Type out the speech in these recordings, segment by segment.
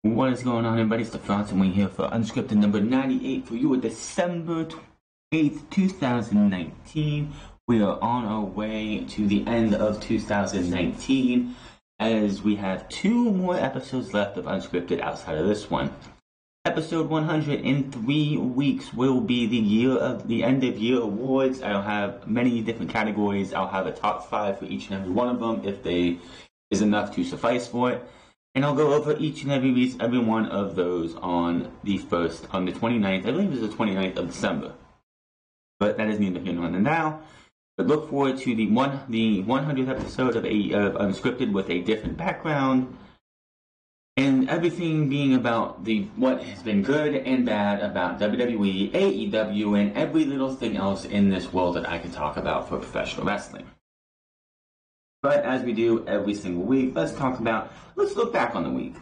What is going on, everybody? It's the France, and we're here for Unscripted number 98 for you, December 8th, 2019. We are on our way to the end of 2019, as we have 2 more episodes left of Unscripted outside of this one. Episode 100 in 3 weeks will be the end of year awards. I'll have many different categories. I'll have a top 5 for each and every one of them, if they is enough to suffice for it. And I'll go over each and every one of those on the 29th, I believe it's the 29th of December. But that is neither here nor now. But look forward to the 100th episode of Unscripted with a different background. And everything being about what has been good and bad about WWE, AEW, and every little thing else in this world that I can talk about for professional wrestling. But as we do every single week, let's look back on the week.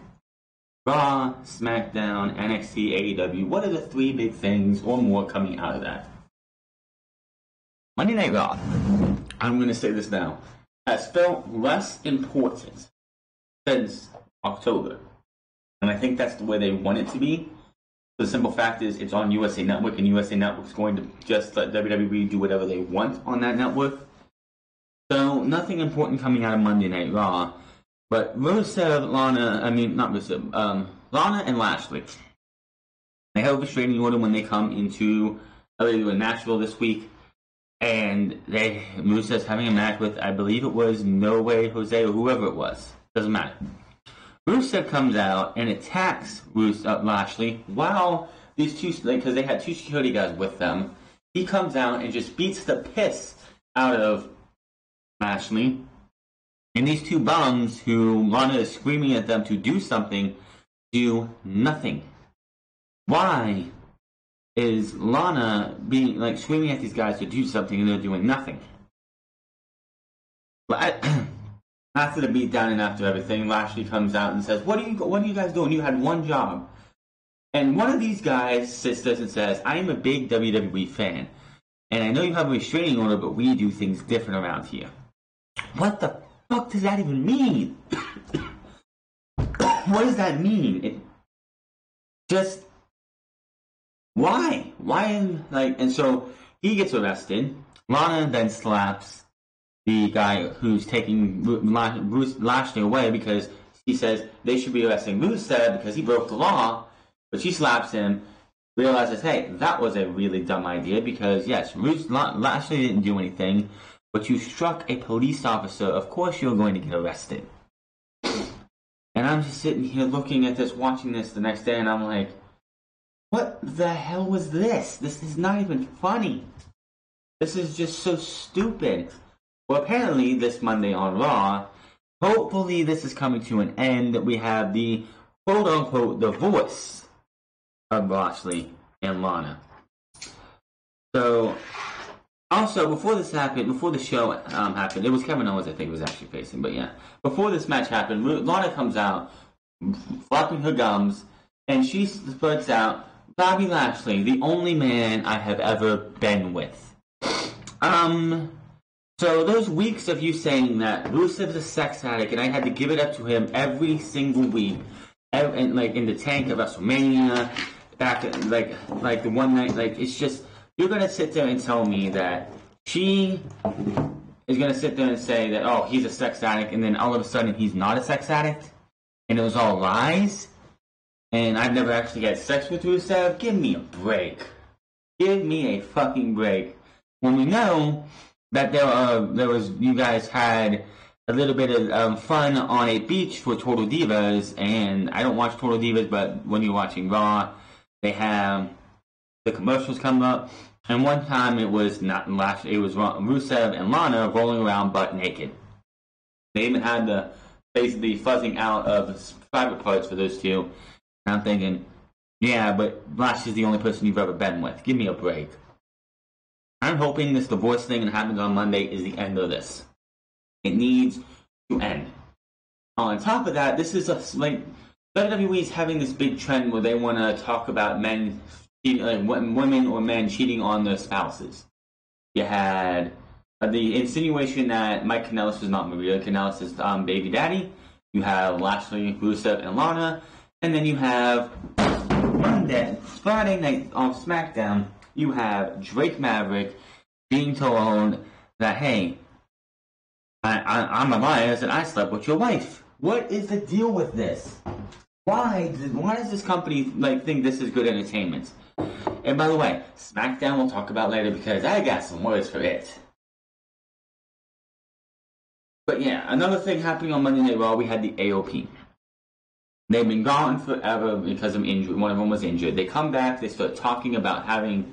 Raw, Smackdown, NXT, AEW, what are the 3 big things or more coming out of that? Monday Night Raw, I'm going to say this now, has felt less important since October. And I think that's the way they want it to be. The simple fact is it's on USA Network, and USA Network's going to just let WWE do whatever they want on that network. So, nothing important coming out of Monday Night Raw. But Lana and Lashley. They have a restraining order when they come into Nashville this week. And Rusev's having a match with, I believe it was No Way Jose or whoever it was. Doesn't matter. Rusev comes out and attacks Lashley while these two, because they had 2 security guys with them. He comes out and just beats the piss out of Lashley, and these 2 bums who Lana is screaming at them to do something, do nothing. Why is Lana being screaming at these guys to do something and they're doing nothing? After the beatdown and after everything, Lashley comes out and says, "What are you guys doing? You had one job." And one of these guys sits and says, "I am a big WWE fan, and I know you have a restraining order, but we do things different around here." What the fuck does that even mean? What does that mean? Why? And so he gets arrested. Lana then slaps the guy who's taking Lashley away because he says they should be arresting Rusev because he broke the law, but she slaps him, realizes, hey, that was a really dumb idea because, yes, Lashley didn't do anything, but you struck a police officer, of course you're going to get arrested. And I'm just sitting here looking at this, watching this the next day, and I'm like, what the hell was this? This is not even funny. This is just so stupid. Well, apparently this Monday on Raw, hopefully this is coming to an end. We have the quote-unquote divorce of Lashley and Lana. So, also, before this happened, before the show happened, it was Kevin Owens I think was actually facing, but yeah. Before this match happened, Lana comes out, flopping her gums, and she spurts out, "Bobby Lashley, the only man I have ever been with." So those weeks of you saying that Rusev's a sex addict and I had to give it up to him every single week, and in the tank at WrestleMania, back like the one night, it's just, you're gonna sit there and tell me that she is gonna sit there and say that, oh, he's a sex addict, and then all of a sudden he's not a sex addict, and it was all lies, and I've never actually had sex with Rusev? Give me a break. Give me a fucking break. When we know that you guys had a little bit of fun on a beach for Total Divas, and I don't watch Total Divas, but when you're watching Raw, they have the commercials come up, and one time it was Rusev and Lana rolling around butt naked. They even had the fuzzing out of private parts for those 2, and I'm thinking, yeah, but Lashley's the only person you've ever been with. Give me a break. I'm hoping this divorce thing that happens on Monday is the end of this. It needs to end. On top of that, this is WWE is having this big trend where they want to talk about women or men cheating on their spouses. You had the insinuation that Mike Kanellis was not Maria Kanellis' baby daddy. You have Lashley, Rusev, and Lana. And then you have Friday night on SmackDown, you have Drake Maverick being told that, hey, I'm Elias and I slept with your wife. What is the deal with this? Why does this company think this is good entertainment? And by the way, SmackDown we'll talk about later because I got some words for it. But yeah, another thing happening on Monday Night Raw, we had the AOP. They've been gone forever because of injury. One of them was injured. They come back, they start talking about having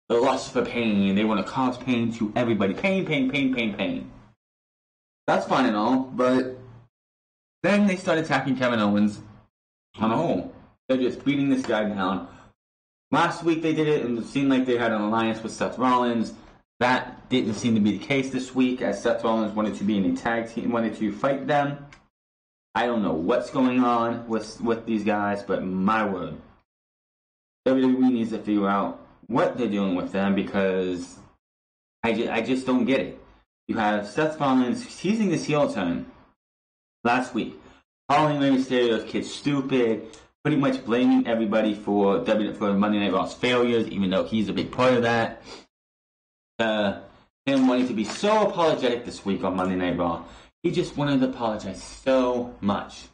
the lust for pain. They want to cause pain to everybody. Pain, pain, pain, pain, pain. That's fine and all, but then they start attacking Kevin Owens on a whole. They're just beating this guy down. Last week they did it, and it seemed like they had an alliance with Seth Rollins. That didn't seem to be the case this week, as Seth Rollins wanted to be in a tag team, wanted to fight them. I don't know what's going on with these guys, but my word. WWE needs to figure out what they're doing with them because I just don't get it. You have Seth Rollins teasing this heel turn last week, calling Rey Mysterio's kid stupid, pretty much blaming everybody for Monday Night Raw's failures, even though he's a big part of that. Him wanting to be so apologetic this week on Monday Night Raw. He just wanted to apologize so much.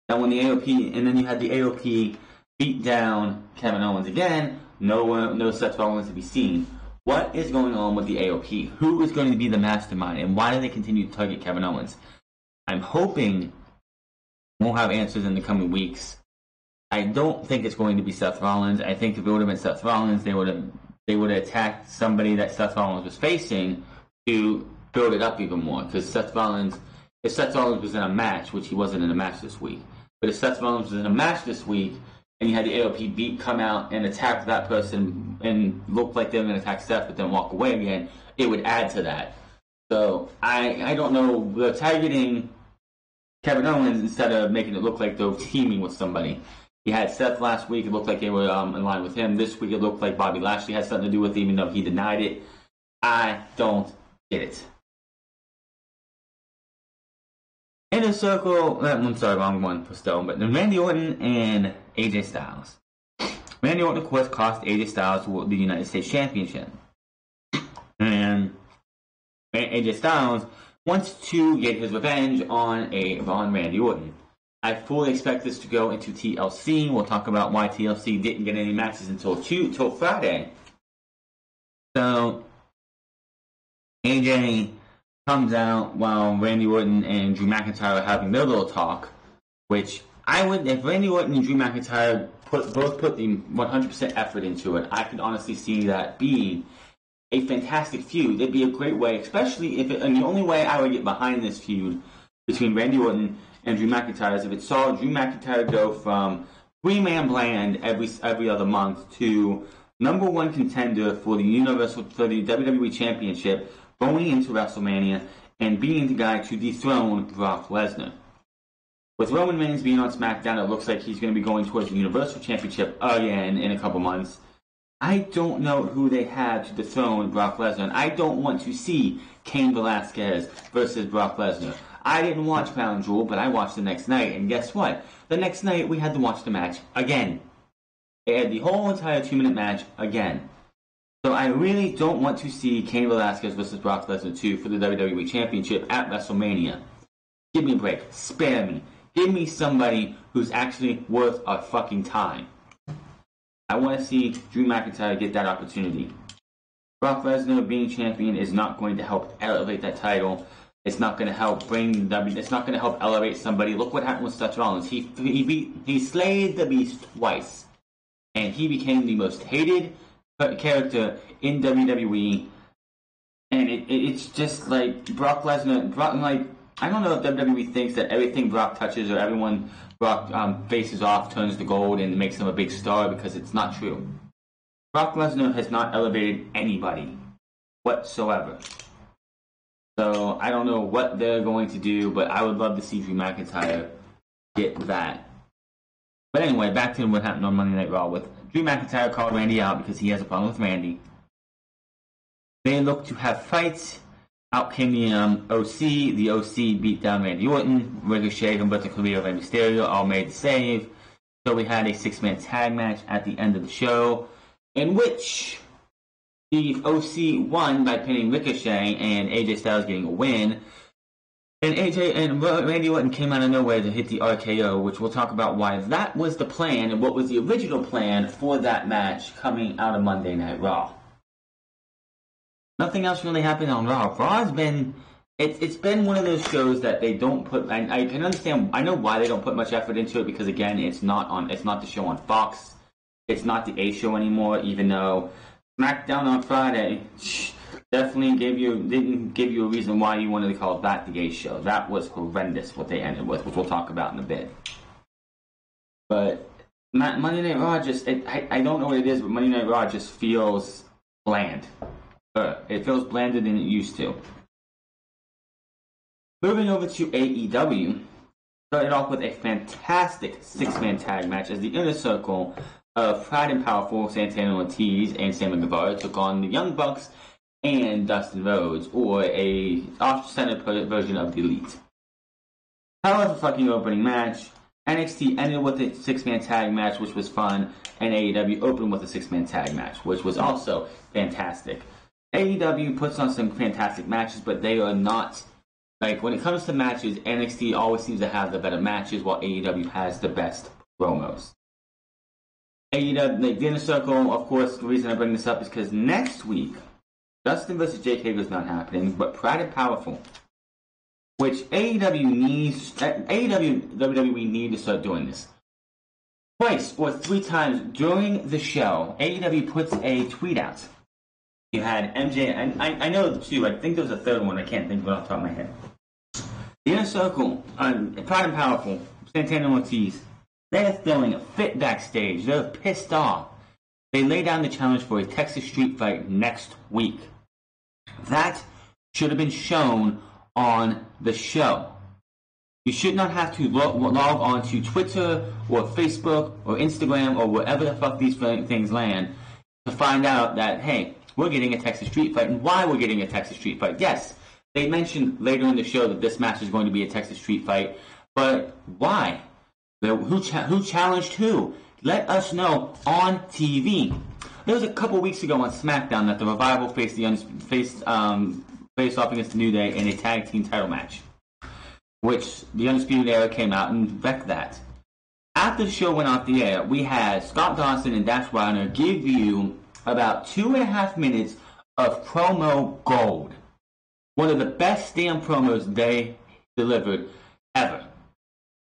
And when then you had the AOP beat down Kevin Owens again. No Seth Rollins to be seen. What is going on with the AOP? Who is going to be the mastermind, and why do they continue to target Kevin Owens? I'm hoping we'll have answers in the coming weeks. I don't think it's going to be Seth Rollins. I think if it would have been Seth Rollins, they would have attacked somebody that Seth Rollins was facing to build it up even more. Because if Seth Rollins was in a match, which he wasn't in a match this week, but if Seth Rollins was in a match this week, and you had the AOP come out and attack that person and look like they were going to attack Seth but then walk away again, it would add to that. So I don't know. They're targeting Kevin Owens instead of making it look like they're teaming with somebody. You had Seth last week. It looked like they were in line with him. This week it looked like Bobby Lashley had something to do with it, even though he denied it. I don't get it. Inner Circle, I'm sorry, wrong one for Stone, but then Randy Orton and AJ Styles. Randy Orton, of course, cost AJ Styles the United States Championship. And AJ Styles wants to get his revenge on Randy Orton. I fully expect this to go into TLC. We'll talk about why TLC didn't get any matches until Friday. So, AJ comes out while Randy Orton and Drew McIntyre are having their little talk, which if Randy Orton and Drew McIntyre both put the 100% effort into it, I could honestly see that being a fantastic feud. It'd be a great way, especially and the only way I would get behind this feud between Randy Orton and Drew McIntyre is if it saw Drew McIntyre go from three-man bland every other month to number one contender for the WWE Championship going into WrestleMania and being the guy to dethrone Brock Lesnar. With Roman Reigns being on SmackDown, it looks like he's going to be going towards the Universal Championship again in a couple months. I don't know who they have to dethrone Brock Lesnar, and I don't want to see Cain Velasquez versus Brock Lesnar. I didn't watch Crown Jewel, but I watched the next night, and guess what? The next night, we had to watch the match again. They had the whole entire 2-minute match again. So I really don't want to see Cain Velasquez versus Brock Lesnar 2 for the WWE Championship at WrestleMania. Give me a break. Spare me. Give me somebody who's actually worth our fucking time. I want to see Drew McIntyre get that opportunity. Brock Lesnar being champion is not going to help elevate that title. It's not going to help it's not going to help elevate somebody. Look what happened with Seth Rollins. He slayed the beast twice, and he became the most hated character in WWE. And it's just like Brock Lesnar. I don't know if WWE thinks that everything Brock touches or everyone Brock faces off turns to gold and makes him a big star, because it's not true. Brock Lesnar has not elevated anybody whatsoever. So I don't know what they're going to do, but I would love to see Drew McIntyre get that. But anyway, back to what happened on Monday Night Raw with Drew McIntyre called Randy out because he has a problem with Randy. They look to have fights. Out came the OC. The OC beat down Randy Orton. Ricochet and Butcher Career Rey Mysterio all made the save. So we had a 6-man tag match at the end of the show, in which the OC won by pinning Ricochet and AJ Styles getting a win. And AJ and Randy Orton came out of nowhere to hit the RKO, which we'll talk about why that was the plan and what was the original plan for that match coming out of Monday Night Raw. Nothing else really happened on Raw. Raw's been... It's been one of those shows that they don't put. I can understand. I know why they don't put much effort into it, because again, it's not the show on Fox. It's not the A show anymore. Even though SmackDown on Friday definitely didn't give you a reason why you wanted to call that the A show. That was horrendous what they ended with, which we'll talk about in a bit. But Monday Night Raw I don't know what it is, but Monday Night Raw just feels bland. It feels blander than it used to. Moving over to AEW, started off with a fantastic 6-man tag match as the Inner Circle of Pride and Powerful, Santana Ortiz and Sammy Guevara took on the Young Bucks and Dustin Rhodes, or a off-center version of the Elite. However, fucking opening match, NXT ended with a 6-man tag match, which was fun, and AEW opened with a 6-man tag match, which was also fantastic. AEW puts on some fantastic matches, but they are not... Like, when it comes to matches, NXT always seems to have the better matches, while AEW has the best promos. AEW, the Inner Circle, of course, the reason I bring this up is because next week, Dustin vs. Jake Hager is not happening, but Pride and Powerful, which AEW and WWE need to start doing this. Twice or 3 times during the show, AEW puts a tweet out. You had MJ, and I know the 2, I think there was a 3rd one, I can't think of it off the top of my head. The Inner Circle, Pride and Powerful, Santana Ortiz, they're throwing a fit backstage. They're pissed off. They lay down the challenge for a Texas street fight next week. That should have been shown on the show. You should not have to log on to Twitter or Facebook or Instagram or wherever the fuck these things land to find out that, hey, we're getting a Texas street fight, and why we're getting a Texas street fight. Yes, they mentioned later in the show that this match is going to be a Texas street fight, but why? Who challenged who? Let us know on TV. There was a couple weeks ago on SmackDown that the Revival faced off against the New Day in a tag team title match, which the Undisputed Era came out and wrecked that. After the show went off the air, we had Scott Dawson and Dash Wilder give you about 2.5 minutes of promo gold. One of the best damn promos they delivered ever.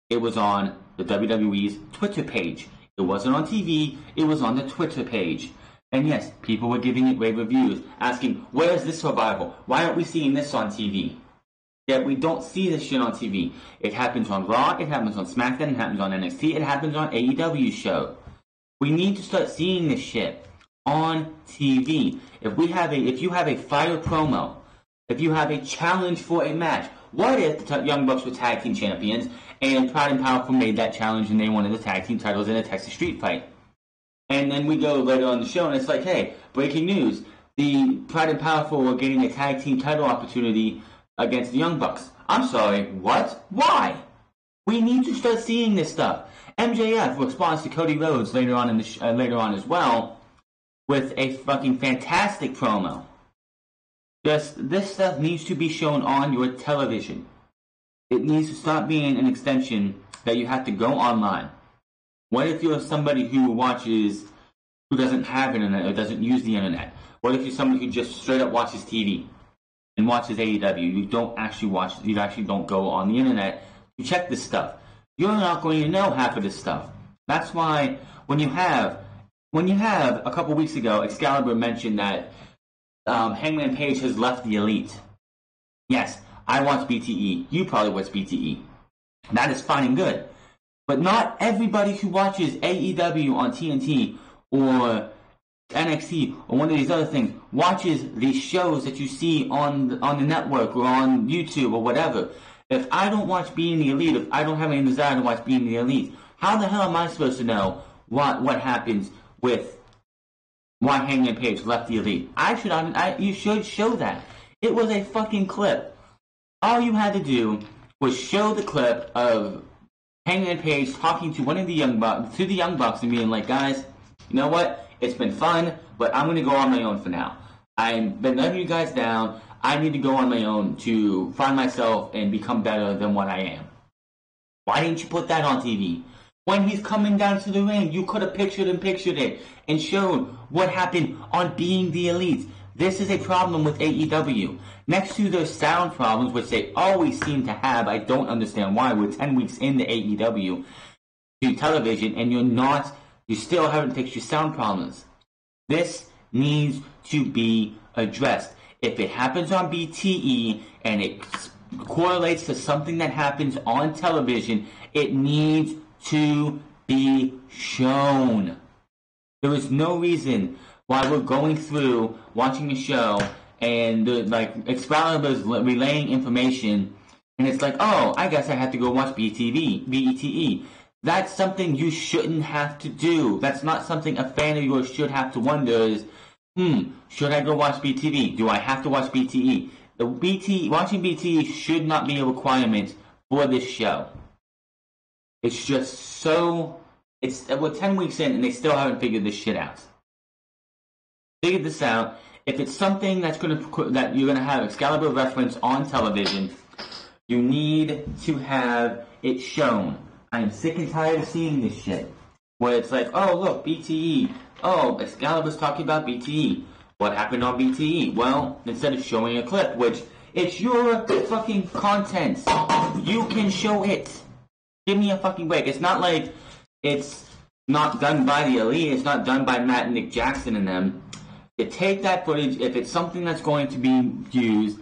It was on the WWE's Twitter page. It wasn't on TV, it was on the Twitter page. And yes, people were giving it rave reviews, asking, where is this Revival? Why aren't we seeing this on TV? Yet we don't see this shit on TV. It happens on Raw, it happens on SmackDown, it happens on NXT, it happens on AEW's show. We need to start seeing this shit on TV. If you have a fire promo, if you have a challenge for a match, what if the Young Bucks were tag team champions and Pride and Powerful made that challenge and they wanted the tag team titles in a Texas street fight? And then we go later on the show and it's like, hey, breaking news, the Pride and Powerful are getting a tag team title opportunity against the Young Bucks. I'm sorry, what? Why? We need to start seeing this stuff. MJF responds to Cody Rhodes later on as well with a fucking fantastic promo. Just, this stuff needs to be shown on your television. It needs to stop being an extension that you have to go online. What if you're somebody who doesn't have internet or doesn't use the internet? What if you're somebody who just straight up watches TV and watches AEW? You actually don't go on the internet to check this stuff. You're not going to know half of this stuff. That's why when you have a couple weeks ago, Excalibur mentioned that Hangman Page has left the Elite. Yes, I watch BTE. You probably watch BTE. That is fine and good. But not everybody who watches AEW on TNT or NXT or one of these other things watches these shows that you see on the network or on YouTube or whatever. If I don't watch Being the Elite, if I don't have any desire to watch Being the Elite, how the hell am I supposed to know what happens with why Hangman Page left the Elite? You should show that. It was a fucking clip. All you had to do was show the clip of Hangman Page talking to one of the Young Bucks, and being like, guys, you know what? It's been fun, but I'm going to go on my own for now. I've been letting you guys down. I need to go on my own to find myself and become better than what I am. Why didn't you put that on TV? When he's coming down to the ring, you could have pictured it and showed what happened on Being the Elite. This is a problem with AEW. Next to their sound problems, which they always seem to have, I don't understand why. We're 10 weeks into AEW to television, and you still haven't fixed your sound problems. This needs to be addressed. If it happens on BTE and it correlates to something that happens on television, it needs to be shown. There is no reason why we're going through watching a show and Excalibur's relaying information, and it's like, oh, I guess I have to go watch BTE. That's something you shouldn't have to do. That's not something a fan of yours should have to wonder is, should I go watch BTV? Do I have to watch BTE? Watching BTE should not be a requirement for this show. It's just so... We're 10 weeks in and they still haven't figured this shit out. Figured this out. If it's something that you're gonna have Excalibur reference on television, you need to have it shown. I am sick and tired of seeing this shit. Where it's like, oh look, BTE. Oh, Excalibur's talking about BTE. What happened on BTE? Well, instead of showing a clip, which it's your fucking content, you can show it. Give me a fucking break. It's not like it's not done by the Elite. It's not done by Matt and Nick Jackson and them. To take that footage, if it's something that's going to be used,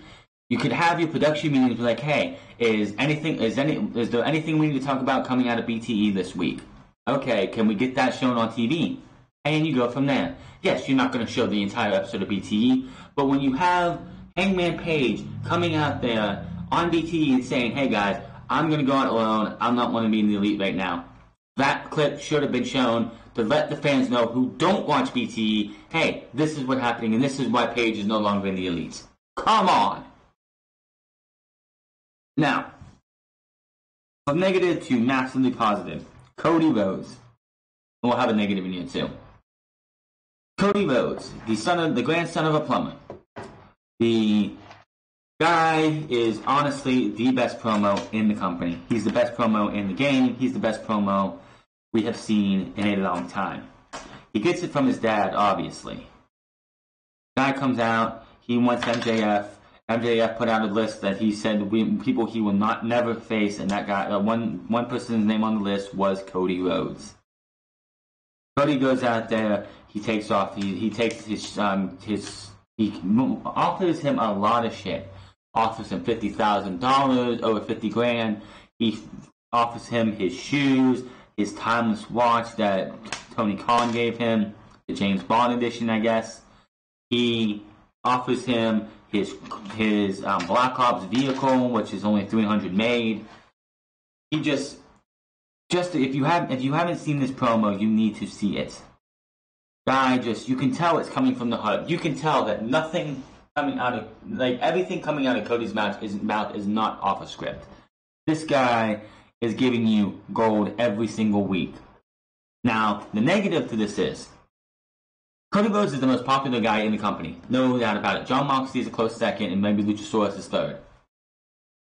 you could have your production meetings be like, hey, is there anything we need to talk about coming out of BTE this week? Okay, can we get that shown on TV? And you go from there. Yes, you're not going to show the entire episode of BTE, but when you have Hangman Page coming out there on BTE and saying, hey guys, I'm going to go out alone, I'm not want to be in the Elite right now. That clip should have been shown to let the fans know who don't watch BTE, hey, this is what's happening and this is why Page is no longer in the Elite. Come on! Now, from negative to massively positive, Cody Rhodes. We'll have a negative in here too. Cody Rhodes, the grandson of a plumber. The guy is honestly the best promo in the company. He's the best promo in the game. He's the best promo we have seen in a long time. He gets it from his dad, obviously. Guy comes out, he wants MJF. MJF put out a list that he said people he will never face, and that guy, one person's name on the list was Cody Rhodes. Cody goes out there, he takes off, he offers him a lot of shit. Offers him $50,000, over $50,000. He offers him his shoes, his timeless watch that Tony Khan gave him, the James Bond edition, I guess. He offers him his Black Ops vehicle, which is only $300 made. He just if you haven't seen this promo, you need to see it. Guy you can tell it's coming from the heart. You can tell that nothing coming out of everything coming out of Cody's mouth is not off a script. This guy is giving you gold every single week. Now, the negative to this is Cody Rhodes is the most popular guy in the company. No doubt about it. Jon Moxley is a close second, and maybe Luchasaurus is third.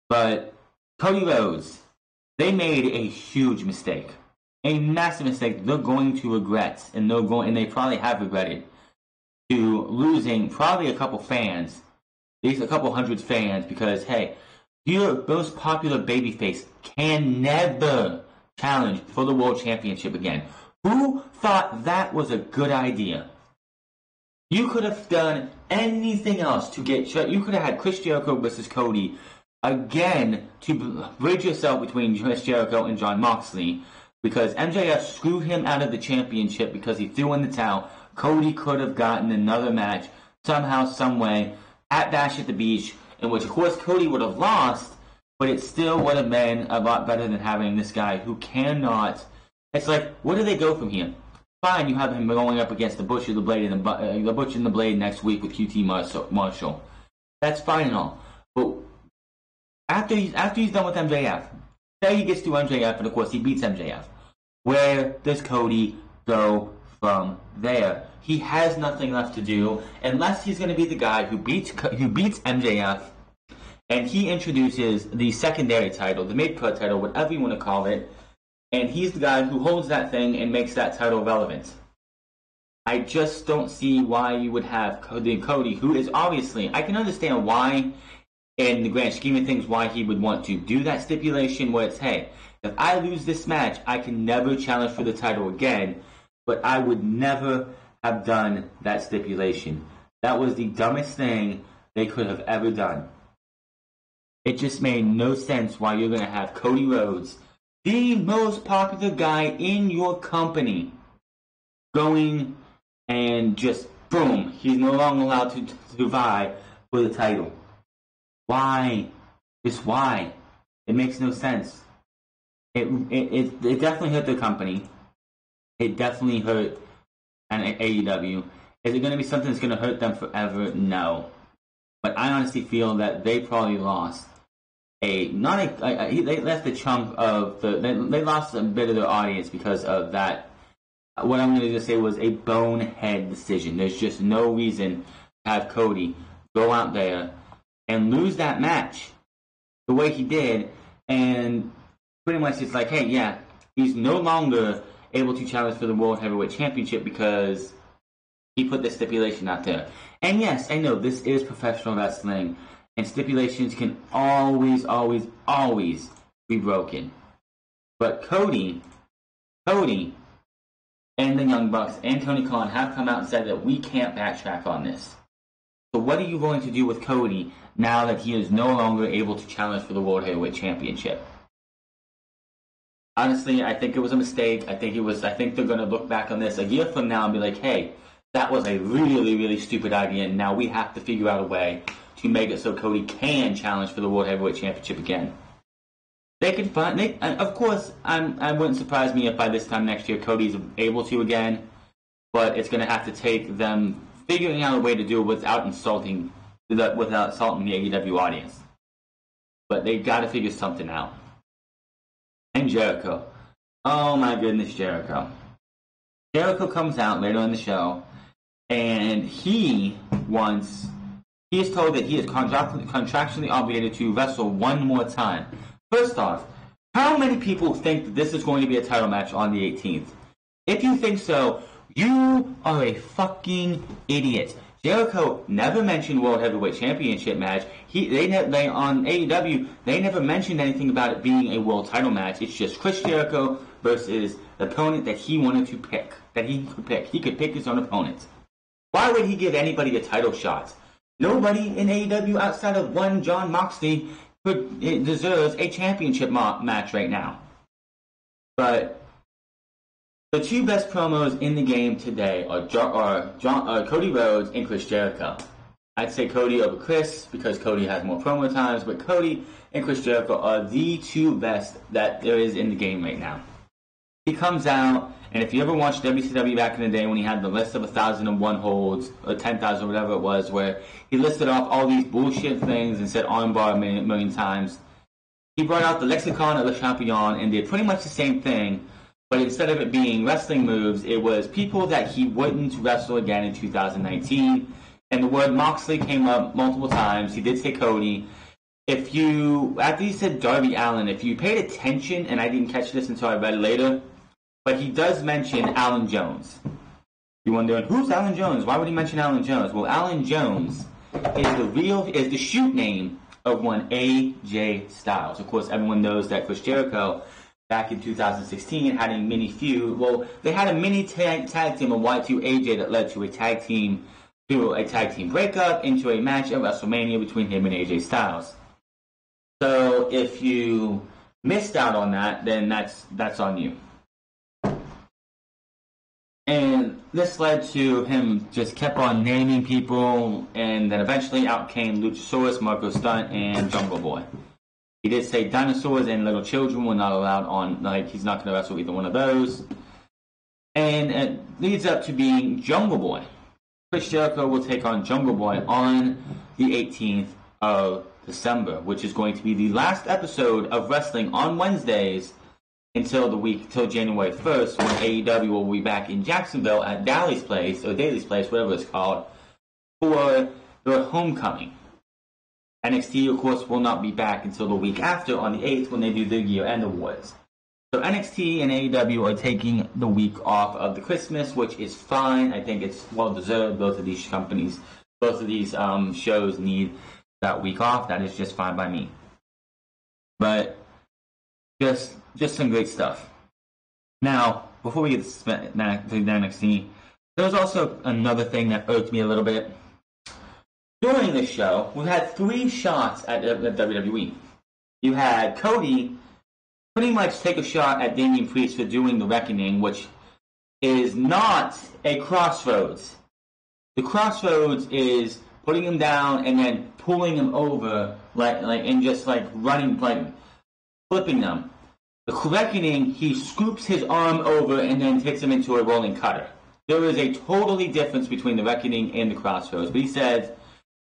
But Cody Rhodes, they made a huge mistake. A massive mistake they're going to regret, and they probably have regretted, to losing probably a couple fans, at least a couple hundred fans, because, hey, your most popular babyface can never challenge for the World Championship again. Who thought that was a good idea? You could have done anything else to get... You could have had Chris Jericho versus Cody again to bridge yourself between Chris Jericho and Jon Moxley, because MJF screwed him out of the championship because he threw in the towel. Cody could have gotten another match somehow, someway, at Bash at the Beach, in which, of course, Cody would have lost, but it still would have been a lot better than having this guy who cannot... It's like, where do they go from here? Fine, you have him going up against the Butcher, the Blade, and the Butcher and the Blade next week with QT Marshall. That's fine and all. But after he's done with MJF, say he gets to MJF, and of course he beats MJF. Where does Cody go from there? He has nothing left to do unless he's going to be the guy who beats MJF, and he introduces the secondary title, the mid-card title, whatever you want to call it, and he's the guy who holds that thing and makes that title relevant. I just don't see why you would have Cody, who is obviously, I can understand why, in the grand scheme of things, why he would want to do that stipulation where it's, hey, if I lose this match, I can never challenge for the title again, but I would never have done that stipulation. That was the dumbest thing they could have ever done. It just made no sense why you're going to have Cody Rhodes, the most popular guy in your company, going and just, boom, he's no longer allowed to vie for the title. Why? Just why? It makes no sense. It definitely hurt the company. It definitely hurt AEW. Is it going to be something that's going to hurt them forever? No. But I honestly feel that they probably lost they left a chunk of they lost a bit of their audience because of that. What I'm going to just say was a bonehead decision. There's just no reason to have Cody go out there and lose that match the way he did, and pretty much it's like, hey, yeah, he's no longer able to challenge for the World Heavyweight Championship because he put the stipulation out there. And yes, I know this is professional wrestling, and stipulations can always, always, always be broken. But Cody, and the Young Bucks and Tony Khan have come out and said that we can't backtrack on this. So what are you going to do with Cody now that he is no longer able to challenge for the World Heavyweight Championship? Honestly, I think it was a mistake. I think they're going to look back on this a year from now and be like, hey, that was a really, really stupid idea, and now we have to figure out a way to make it so Cody can challenge for the World Heavyweight Championship again. They can find, of course, I wouldn't surprise me if by this time next year Cody's able to again, but it's going to have to take them figuring out a way to do it without insulting the AEW audience. But they got to figure something out. And Jericho. Oh my goodness, Jericho. Jericho comes out later in the show, and he is told that he is contractually obligated to wrestle one more time. First off, how many people think that this is going to be a title match on the 18th? If you think so, you are a fucking idiot. Jericho never mentioned World Heavyweight Championship match. They on AEW, they never mentioned anything about it being a world title match. It's just Chris Jericho versus the opponent that he wanted to pick. That he could pick. He could pick his own opponent. Why would he give anybody a title shot? Nobody in AEW outside of one Jon Moxley deserves a championship match right now. But the two best promos in the game today are Cody Rhodes and Chris Jericho. I'd say Cody over Chris because Cody has more promo times, but Cody and Chris Jericho are the two best that there is in the game right now. He comes out, and if you ever watched WCW back in the day when he had the list of 1,001 holds, or 10,000, whatever it was, where he listed off all these bullshit things and said armbar a million times, he brought out the Lexicon of Le Champion and did pretty much the same thing, but instead of it being wrestling moves, it was people that he wouldn't wrestle again in 2019, and the word Moxley came up multiple times. He did say Cody. After he said Darby Allin, if you paid attention, and I didn't catch this until I read it later, but he does mention Alan Jones. You're wondering, who's Alan Jones? Why would he mention Alan Jones? Well, Alan Jones is the shoot name of one AJ Styles. Of course, everyone knows that Chris Jericho, back in 2016, had a mini feud. Well, they had a mini tag team of Y2 AJ that led to a tag team breakup into a match at WrestleMania between him and AJ Styles. So if you missed out on that, then that's on you. And this led to him just kept on naming people, and then eventually out came Luchasaurus, Marco Stunt, and Jungle Boy. He did say dinosaurs and little children were not allowed on, he's not going to wrestle either one of those. And it leads up to being Jungle Boy. Chris Jericho will take on Jungle Boy on the 18th of December, which is going to be the last episode of wrestling on Wednesdays until January 1st, when AEW will be back in Jacksonville at Daly's Place, or Daly's Place, whatever it's called, for their homecoming. NXT, of course, will not be back until the week after, on the 8th, when they do their year-end awards. So NXT and AEW are taking the week off of the Christmas, which is fine. I think it's well-deserved. Both of these shows need that week off. That is just fine by me. But just some great stuff. Now, before we get to NXT, there was also another thing that irked me a little bit. During this show, we had 3 shots at WWE. You had Cody pretty much take a shot at Damian Priest for doing the Reckoning, which is not a crossroads. The crossroads is putting him down and then pulling him over, and just running, flipping them. The Reckoning, he scoops his arm over and then takes him into a rolling cutter. There is a totally difference between the Reckoning and the crossroads.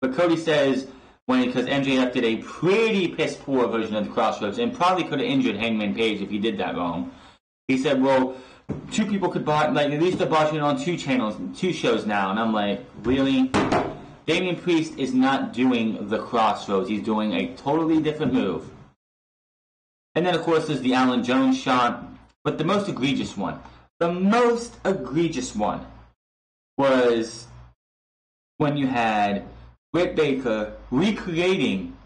But Cody says, because MJF did a pretty piss-poor version of the crossroads and probably could have injured Hangman Page if he did that wrong. He said, well, 2 people could at least they're botching it on 2 channels, 2 shows now. And I'm like, really? Damian Priest is not doing the crossroads. He's doing a totally different move. And then, of course, there's the Alan Jones shot. But the most egregious one was when you had Britt Baker recreating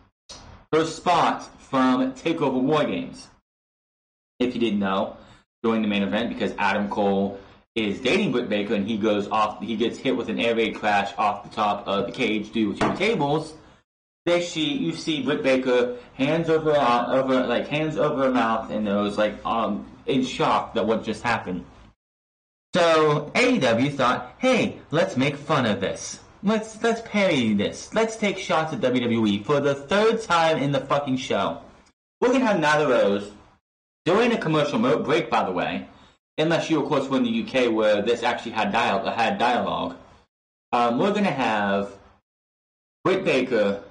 her spot from TakeOver War Games. If you didn't know, during the main event, because Adam Cole is dating Britt Baker and he gets hit with an air raid crash off the top of the cage due to 2 tables. You see Britt Baker hands over her mouth and nose, in shock that what just happened. So AEW thought, hey, let's make fun of this. Let's parody this. Let's take shots at WWE for the 3rd time in the fucking show. We're gonna have Nyla Rose during a commercial break, by the way, unless you, of course, were in the UK where this actually had dialogue. We're gonna have Britt Baker.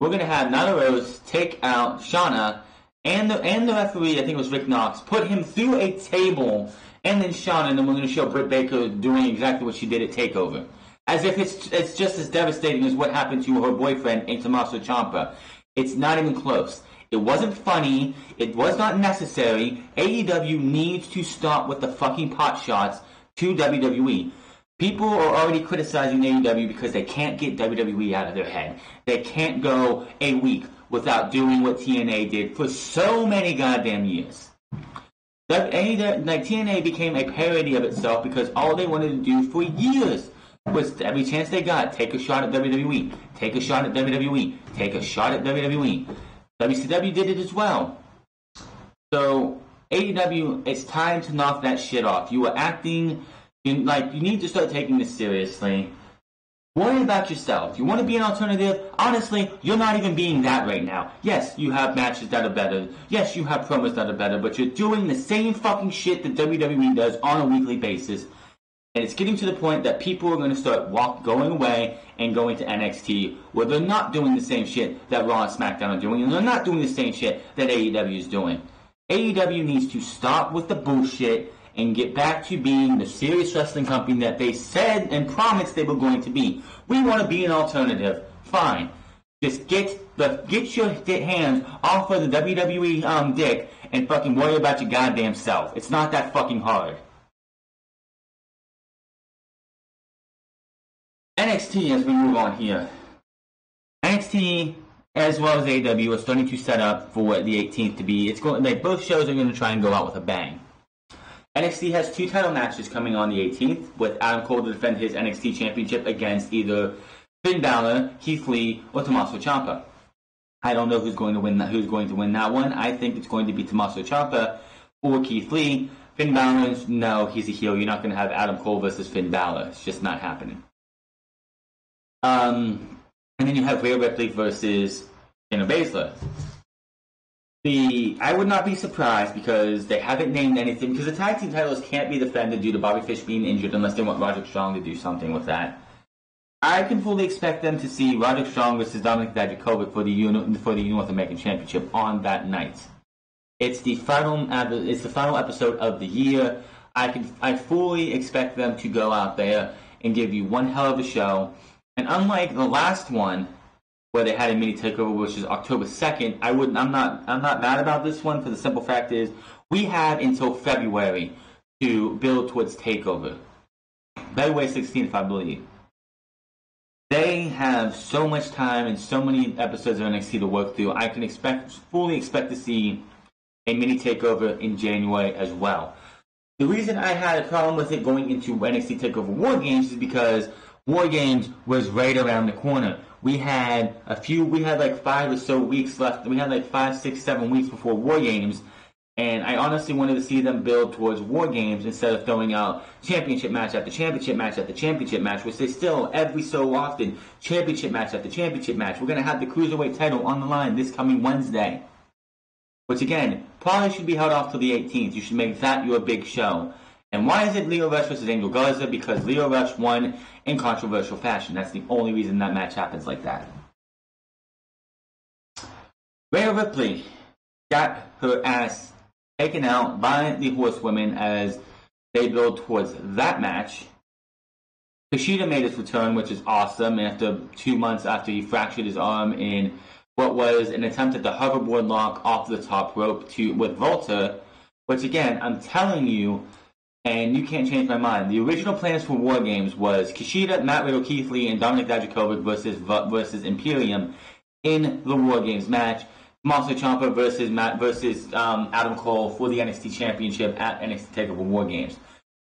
We're gonna have Nyla Rose take out Shaina, and the referee, I think it was Rick Knox, put him through a table, and then Shaina, and then we're gonna show Britt Baker doing exactly what she did at TakeOver. As if it's just as devastating as what happened to her boyfriend, Tommaso Ciampa. It's not even close. It wasn't funny. It was not necessary. AEW needs to stop with the fucking pot shots to WWE. People are already criticizing AEW because they can't get WWE out of their head. They can't go a week without doing what TNA did for so many goddamn years. TNA became a parody of itself because all they wanted to do for years was every chance they got, take a shot at WWE, take a shot at WWE, take a shot at WWE. WCW did it as well. So, AEW, it's time to knock that shit off. You are acting, you need to start taking this seriously. Worry about yourself. You want to be an alternative? Honestly, you're not even being that right now. Yes, you have matches that are better. Yes, you have promos that are better, but you're doing the same fucking shit that WWE does on a weekly basis. And it's getting to the point that people are going to start going away and going to NXT, where they're not doing the same shit that Raw and SmackDown are doing, and they're not doing the same shit that AEW is doing. AEW needs to stop with the bullshit and get back to being the serious wrestling company that they said and promised they were going to be. We want to be an alternative. Fine. Just get your hands off of the WWE dick and fucking worry about your goddamn self. It's not that fucking hard. NXT, as we move on here. NXT, as well as AEW, are starting to set up for the 18th to be. Both shows are going to try and go out with a bang. NXT has 2 title matches coming on the 18th, with Adam Cole to defend his NXT Championship against either Finn Balor, Keith Lee, or Tommaso Ciampa. I don't know who's going to win that one. I think it's going to be Tommaso Ciampa or Keith Lee. Finn Balor, no, he's a heel. You're not going to have Adam Cole versus Finn Balor. It's just not happening. And then you have Rhea Ripley versus Shayna Baszler. I would not be surprised because they haven't named anything, because the tag team titles can't be defended due to Bobby Fish being injured unless they want Roderick Strong to do something with that. I can fully expect them to see Roderick Strong versus Dominic Dijakovic for the North American Championship on that night. It's the final episode of the year. I fully expect them to go out there and give you one hell of a show. And unlike the last one, where they had a mini takeover, which is October 2nd, I'm not mad about this one for the simple fact is we have until February to build towards takeover. February 16th, I believe. They have so much time and so many episodes of NXT to work through. I can fully expect to see a mini takeover in January as well. The reason I had a problem with it going into NXT TakeOver War Games is because War Games was right around the corner. We had like 5 or so weeks left. We had like 5, 6, 7 weeks before War Games. And I honestly wanted to see them build towards War Games instead of throwing out championship match after championship match after championship match, which they still, every so often, championship match after championship match. We're going to have the Cruiserweight title on the line this coming Wednesday. Which, again, probably should be held off till the 18th. You should make that your big show. And why is it Lio Rush versus Angel Garza? Because Lio Rush won in controversial fashion. That's the only reason that match happens like that. Rhea Ripley got her ass taken out by the Horsewomen as they build towards that match. Kushida made his return, which is awesome, after 2 months after he fractured his arm in what was an attempt at the hoverboard lock off the top rope with Volta, which again, I'm telling you, and you can't change my mind, the original plans for War Games was Kushida, Matt Riddle, Keith Lee, and Dominic Dijakovic versus Imperium in the War Games match. Tommaso Ciampa versus Adam Cole for the NXT Championship at NXT TakeOver War Games.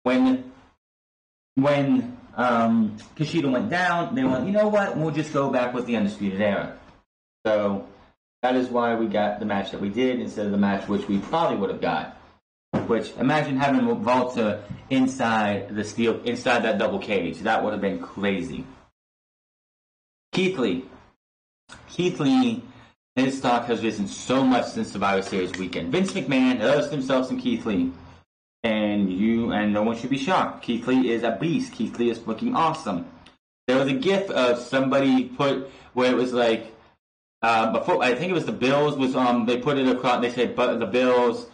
When Kushida went down, they went, you know what, we'll just go back with the Undisputed Era. So that is why we got the match that we did instead of the match which we probably would have got. Which, imagine having Volta inside that double cage. That would have been crazy. Keith Lee, his stock has risen so much since Survivor Series weekend. Vince McMahon loves himself some Keith Lee. And no one should be shocked. Keith Lee is a beast. Keith Lee is looking awesome. There was a gif of somebody put where it was like, before, I think it was the Bills, they put it across, they said the Bills,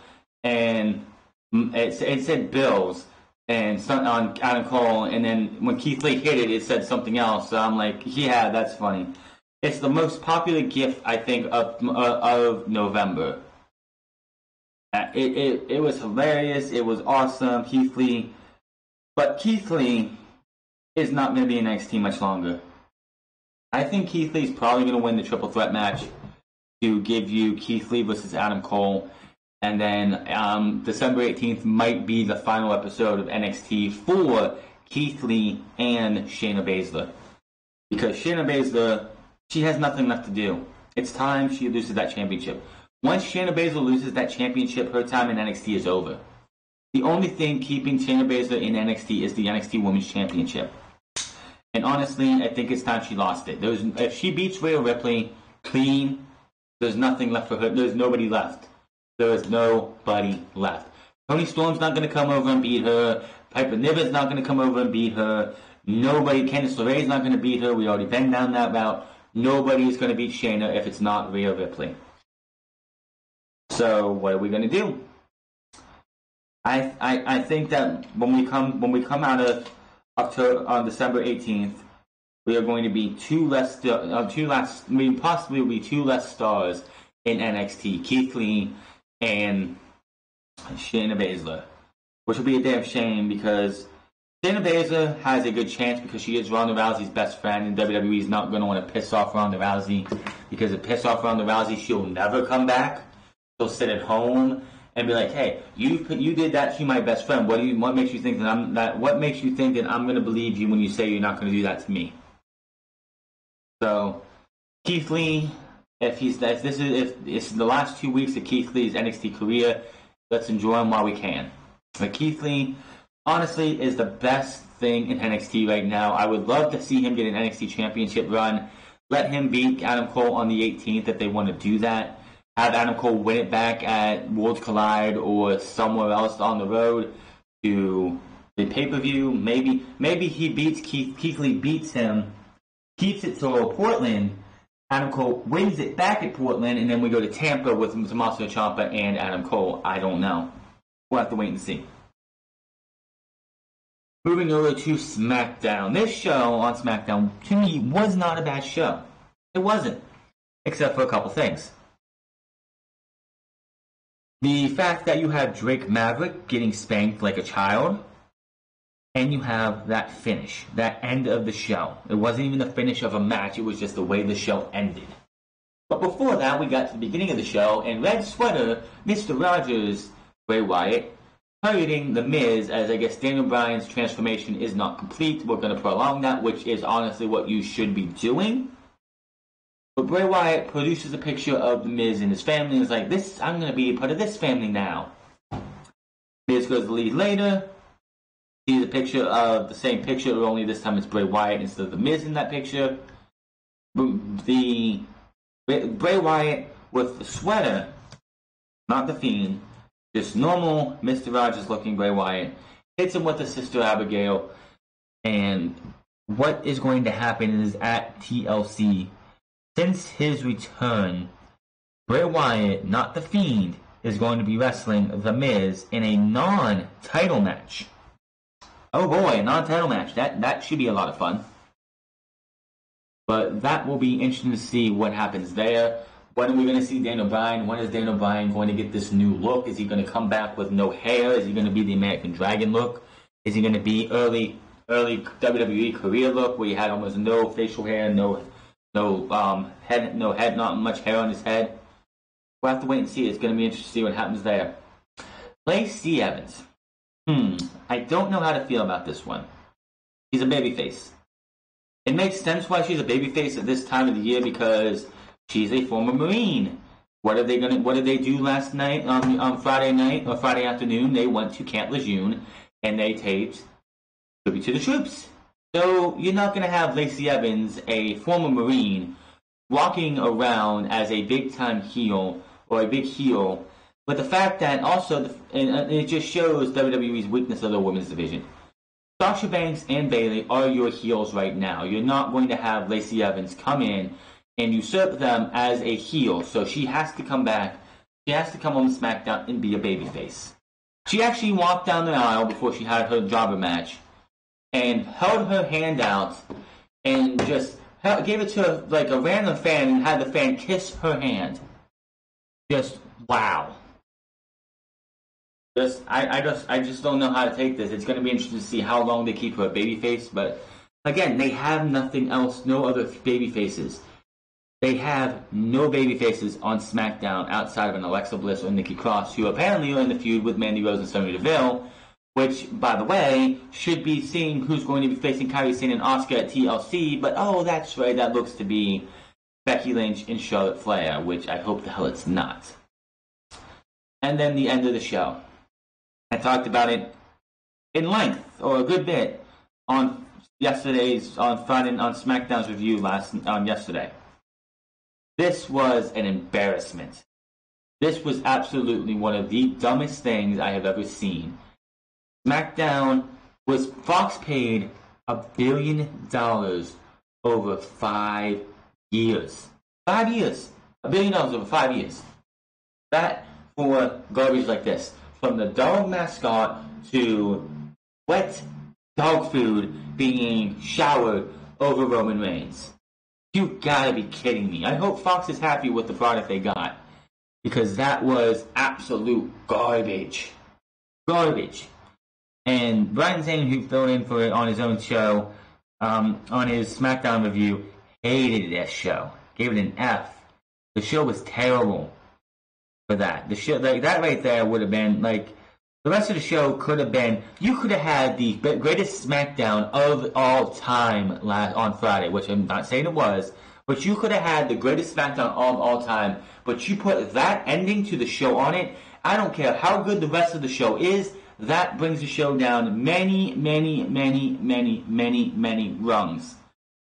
and it said Bills and on Adam Cole, and then when Keith Lee hit it, it said something else. So I'm like, yeah, that's funny. It's the most popular GIF, I think, of November. It was hilarious. It was awesome. Keith Lee. But Keith Lee is not going to be in NXT much longer. I think Keith Lee's probably going to win the triple threat match to give you Keith Lee versus Adam Cole. And then December 18th might be the final episode of NXT for Keith Lee and Shaina Baszler. Because Shaina Baszler, she has nothing left to do. It's time she loses that championship. Once Shaina Baszler loses that championship, her time in NXT is over. The only thing keeping Shaina Baszler in NXT is the NXT Women's Championship. And honestly, I think it's time she lost it. If she beats Rhea Ripley clean, there's nothing left for her. There's nobody left. There is nobody left. Toni Storm's not going to come over and beat her. Piper Niven's not going to come over and beat her. Candice LeRae's not going to beat her. We already been down that route. Nobody is going to beat Shaina if it's not Rhea Ripley. So what are we going to do? I think that when we come out of October on December 18th, we are going to be two less stars in NXT. Keith Lee and Shaina Baszler, which will be a damn shame because Shaina Baszler has a good chance because she is Ronda Rousey's best friend, and WWE is not going to want to piss off Ronda Rousey because if piss off Ronda Rousey, she'll never come back. She'll sit at home and be like, "Hey, you did that to my best friend. What makes you think that What makes you think that I'm going to believe you when you say you're not going to do that to me?" So, Keith Lee, if this is the last 2 weeks of Keith Lee's NXT career, let's enjoy him while we can. But Keith Lee, honestly, is the best thing in NXT right now. I would love to see him get an NXT Championship run. Let him beat Adam Cole on the 18th if they want to do that. Have Adam Cole win it back at Worlds Collide or somewhere else on the road to the pay-per-view. Maybe he beats Keith Lee beats him keeps it to Portland. Adam Cole wins it back at Portland, and then we go to Tampa with Tommaso Ciampa and Adam Cole. I don't know. We'll have to wait and see. Moving over to SmackDown. This show on SmackDown, to me, was not a bad show. It wasn't. Except for a couple things. The fact that you have Drake Maverick getting spanked like a child, and you have that finish, that end of the show. It wasn't even the finish of a match, it was just the way the show ended. But before that, we got to the beginning of the show, and Red Sweater, Mr. Rogers, Bray Wyatt, targeting The Miz, as I guess Daniel Bryan's transformation is not complete. We're going to prolong that, which is honestly what you should be doing. But Bray Wyatt produces a picture of The Miz and his family and is like, I'm going to be a part of this family now. Miz goes to leave later. Sees a picture of the same picture, only this time it's Bray Wyatt instead of The Miz in that picture. The Bray Wyatt with the sweater, not the Fiend, just normal Mr. Rogers looking Bray Wyatt, hits him with the Sister Abigail, and what is going to happen is at TLC, since his return, Bray Wyatt, not the Fiend, is going to be wrestling The Miz in a non-title match. Oh boy, a non-title match. That should be a lot of fun. But that will be interesting to see what happens there. When are we going to see Daniel Bryan? When is Daniel Bryan going to get this new look? Is he going to come back with no hair? Is he going to be the American Dragon look? Is he going to be early WWE career look where he had almost no facial hair, no head, not much hair on his head? We'll have to wait and see. It's going to be interesting to see what happens there. Lacey Evans. I don't know how to feel about this one. She's a babyface. It makes sense why she's a babyface at this time of the year because she's a former Marine. What did they do last night on Friday night or Friday afternoon? They went to Camp Lejeune and they taped Tribute to the Troops. So you're not going to have Lacey Evans, a former Marine, walking around as a big time heel or a big heel. But the fact that also, and it just shows WWE's weakness of the women's division. Sasha Banks and Bayley are your heels right now. You're not going to have Lacey Evans come in and usurp them as a heel. So she has to come back. She has to come on SmackDown and be a babyface. She actually walked down the aisle before she had her jobber match and held her hand out and just gave it to like a random fan and had the fan kiss her hand. Just wow. I just don't know how to take this. It's going to be interesting to see how long they keep her a babyface. But again, they have nothing else, no other babyfaces. They have no babyfaces on SmackDown outside of an Alexa Bliss or Nikki Cross, who apparently are in the feud with Mandy Rose and Sonya Deville, which, by the way, should be seeing who's going to be facing Kairi Sane and Asuka at TLC. But oh, that's right, that looks to be Becky Lynch and Charlotte Flair, which I hope the hell it's not. And then the end of the show. I talked about it in length, or a good bit, on Friday, on SmackDown's review yesterday. This was an embarrassment. This was absolutely one of the dumbest things I have ever seen. SmackDown Fox paid $1 billion over 5 years. 5 years. $1 billion over 5 years. That for garbage like this. From the dog mascot to wet dog food being showered over Roman Reigns. You gotta be kidding me. I hope Fox is happy with the product they got. Because that was absolute garbage. Garbage. And Brian Zane, who filled in for it on his own show, on his SmackDown review, hated that show. Gave it an F. The show was terrible. For that. The show, like, that right there would have been, like, the rest of the show could have been, you could have had the greatest SmackDown of all time on Friday, which I'm not saying it was, but you could have had the greatest SmackDown of all time, but you put that ending to the show on it. I don't care how good the rest of the show is, that brings the show down many, many, many, many, many, many rungs.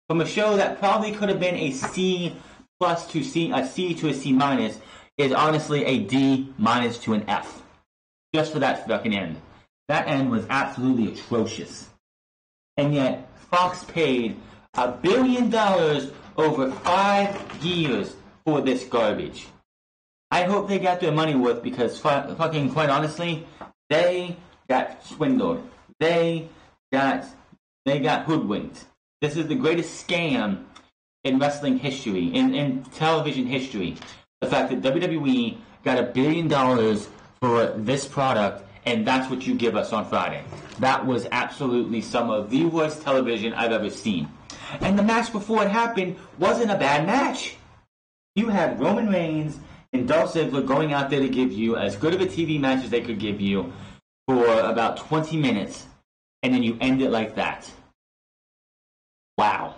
From a show that probably could have been a C plus to C, a C to a C minus, is honestly a D minus to an F. Just for that fucking end. That end was absolutely atrocious. And yet, Fox paid $1 billion over 5 years for this garbage. I hope they got their money worth because fucking quite honestly, they got swindled. They got hoodwinked. This is the greatest scam in wrestling history, in television history. The fact that WWE got $1 billion for this product, and that's what you give us on Friday. That was absolutely some of the worst television I've ever seen. And the match before it happened wasn't a bad match. You had Roman Reigns and Dolph Ziggler going out there to give you as good of a TV match as they could give you for about 20 minutes, and then you end it like that. Wow.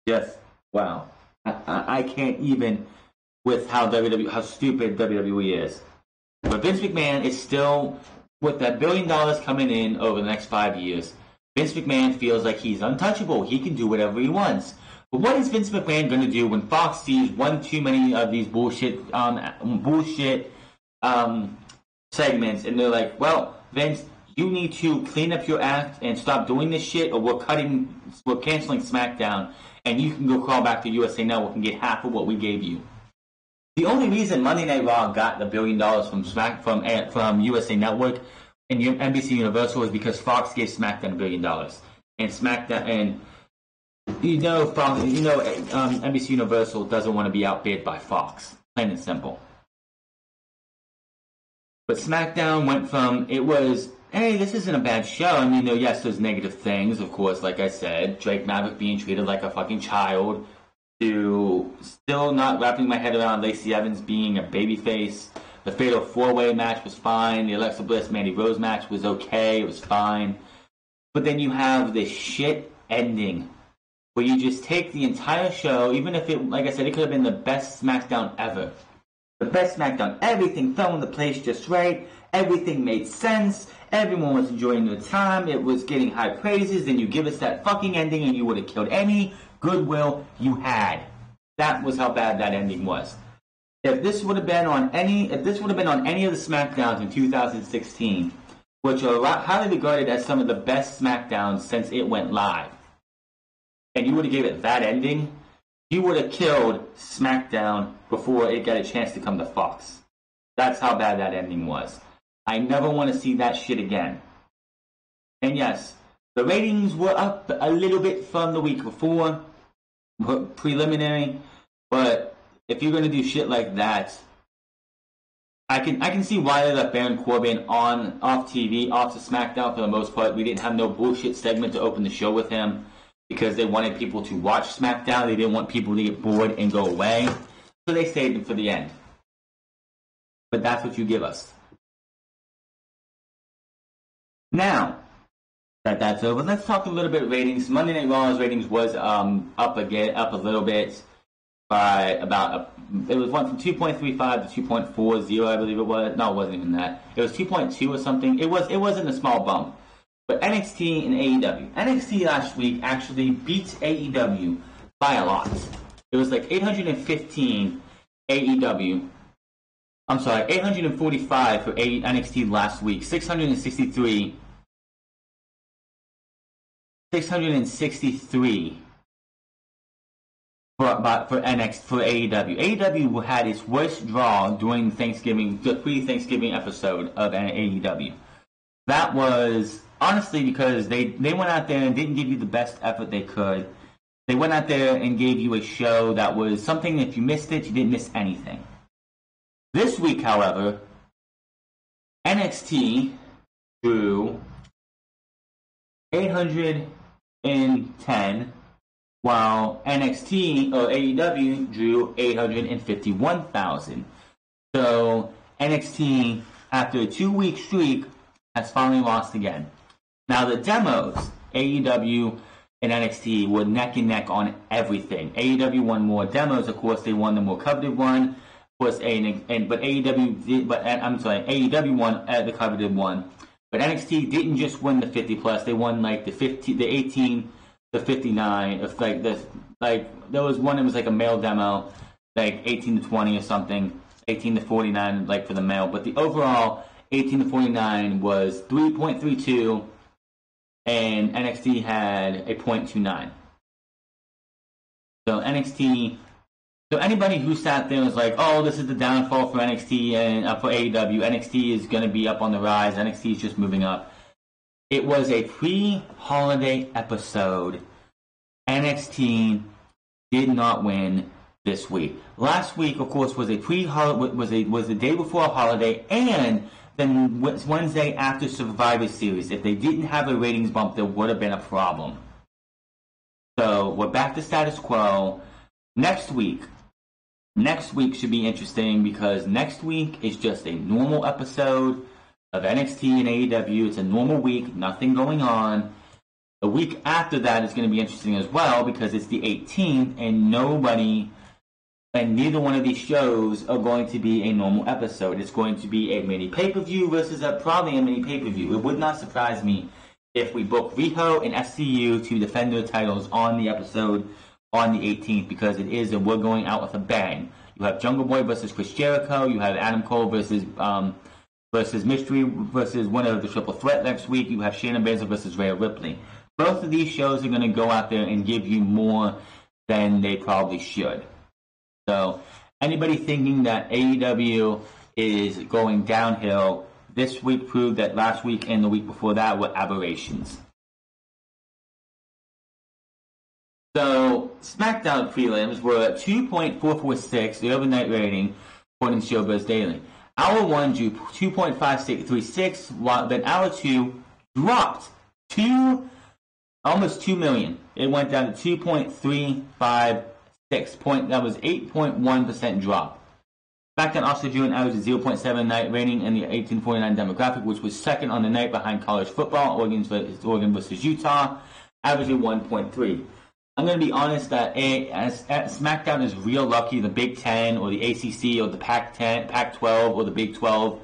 Yes, wow. I can't even with how stupid WWE is. But Vince McMahon is still, with that $1 billion coming in over the next 5 years, Vince McMahon feels like he's untouchable. He can do whatever he wants. But what is Vince McMahon going to do when Fox sees one too many of these bullshit segments, and they're like, well, Vince, you need to clean up your act and stop doing this shit, or we're canceling SmackDown, and you can go crawl back to USA Network and get half of what we gave you. The only reason Monday Night Raw got the $1 billion from USA Network and NBC Universal is because Fox gave SmackDown $1 billion, and SmackDown and NBC Universal doesn't want to be outbid by Fox, plain and simple. But SmackDown went from, it was, hey, this isn't a bad show. I mean, yes, there's negative things, of course, like I said. Drake Maverick being treated like a fucking child, to still not wrapping my head around Lacey Evans being a babyface. The Fatal 4-Way match was fine. The Alexa Bliss-Mandy Rose match was okay. It was fine. But then you have this shit ending where you just take the entire show, even if it, like I said, it could have been the best SmackDown ever. The best SmackDown. Everything fell into place just right. Everything made sense. Everyone was enjoying their time. It was getting high praises. Then you give us that fucking ending and you would have killed any goodwill you had. That was how bad that ending was. If this would have been on any of the SmackDowns in 2016, which are highly regarded as some of the best SmackDowns since it went live, and you would have given it that ending, you would have killed SmackDown before it got a chance to come to Fox. That's how bad that ending was. I never want to see that shit again. And yes, the ratings were up a little bit from the week before, preliminary, but if you're going to do shit like that, I can see why they left Baron Corbin off TV, off to SmackDown for the most part. We didn't have no bullshit segment to open the show with him because they wanted people to watch SmackDown. They didn't want people to get bored and go away, so they saved him for the end. But that's what you give us. Now that that's over, let's talk a little bit ratings. Monday Night Raw's ratings was up a little bit by about it was went from 2.35 to 2.40, I believe it was. No, it wasn't even that. It was 2.2 or something. It wasn't a small bump. But NXT and AEW. NXT last week actually beat AEW by a lot. It was like 815 AEW. I'm sorry, 845 for NXT last week. 663 for AEW. AEW had its worst draw during the pre-Thanksgiving episode of AEW. That was honestly because they went out there and didn't give you the best effort they could. They went out there and gave you a show that was something, if you missed it, you didn't miss anything. This week, however, NXT drew 810, while AEW drew 851,000. So NXT, after a 2-week streak, has finally lost again. Now the demos, AEW and NXT were neck and neck on everything. AEW won more demos, of course. They won the more coveted one. AEW won the coveted one. But NXT didn't just win the 50 plus; they won like the 50, the 18, the 59. There was one that was like a male demo, like 18 to 20 or something, 18 to 49, like for the male. But the overall 18 to 49 was 3.32, and NXT had a 0.29. So NXT. So anybody who sat there and was like, "Oh, this is the downfall for NXT and for AEW. NXT is going to be up on the rise. NXT is just moving up." It was a pre-holiday episode. NXT did not win this week. Last week, of course, was a was the day before a holiday, and then Wednesday after Survivor Series. If they didn't have a ratings bump, there would have been a problem. So we're back to status quo. Next week should be interesting because next week is just a normal episode of NXT and AEW. It's a normal week, nothing going on. The week after that is going to be interesting as well because it's the 18th and neither one of these shows are going to be a normal episode. It's going to be a mini pay-per-view versus probably a mini pay-per-view. It would not surprise me if we book Riho and SCU to defend their titles on the episode on the 18th because it is and we're going out with a bang. You have Jungle Boy versus Chris Jericho. You have Adam Cole versus Mystery versus winner of the Triple Threat next week. You have Shaina Baszler versus Rhea Ripley. Both of these shows are going to go out there and give you more than they probably should. So anybody thinking that AEW is going downhill, this week proved that last week and the week before that were aberrations. So SmackDown prelims were at 2.446, the overnight rating, according to Showbiz Daily. Hour 1 drew 2.536, while then Hour 2 dropped almost 2 million. It went down to 2.356. That was 8.1% drop. SmackDown also drew an average of 0.7 night rating in the 1849 demographic, which was second on the night behind college football, Oregon versus Utah, averaging 1.3. I'm going to be honest that SmackDown is real lucky the Big Ten or the ACC or the Pac-12 or the Big 12.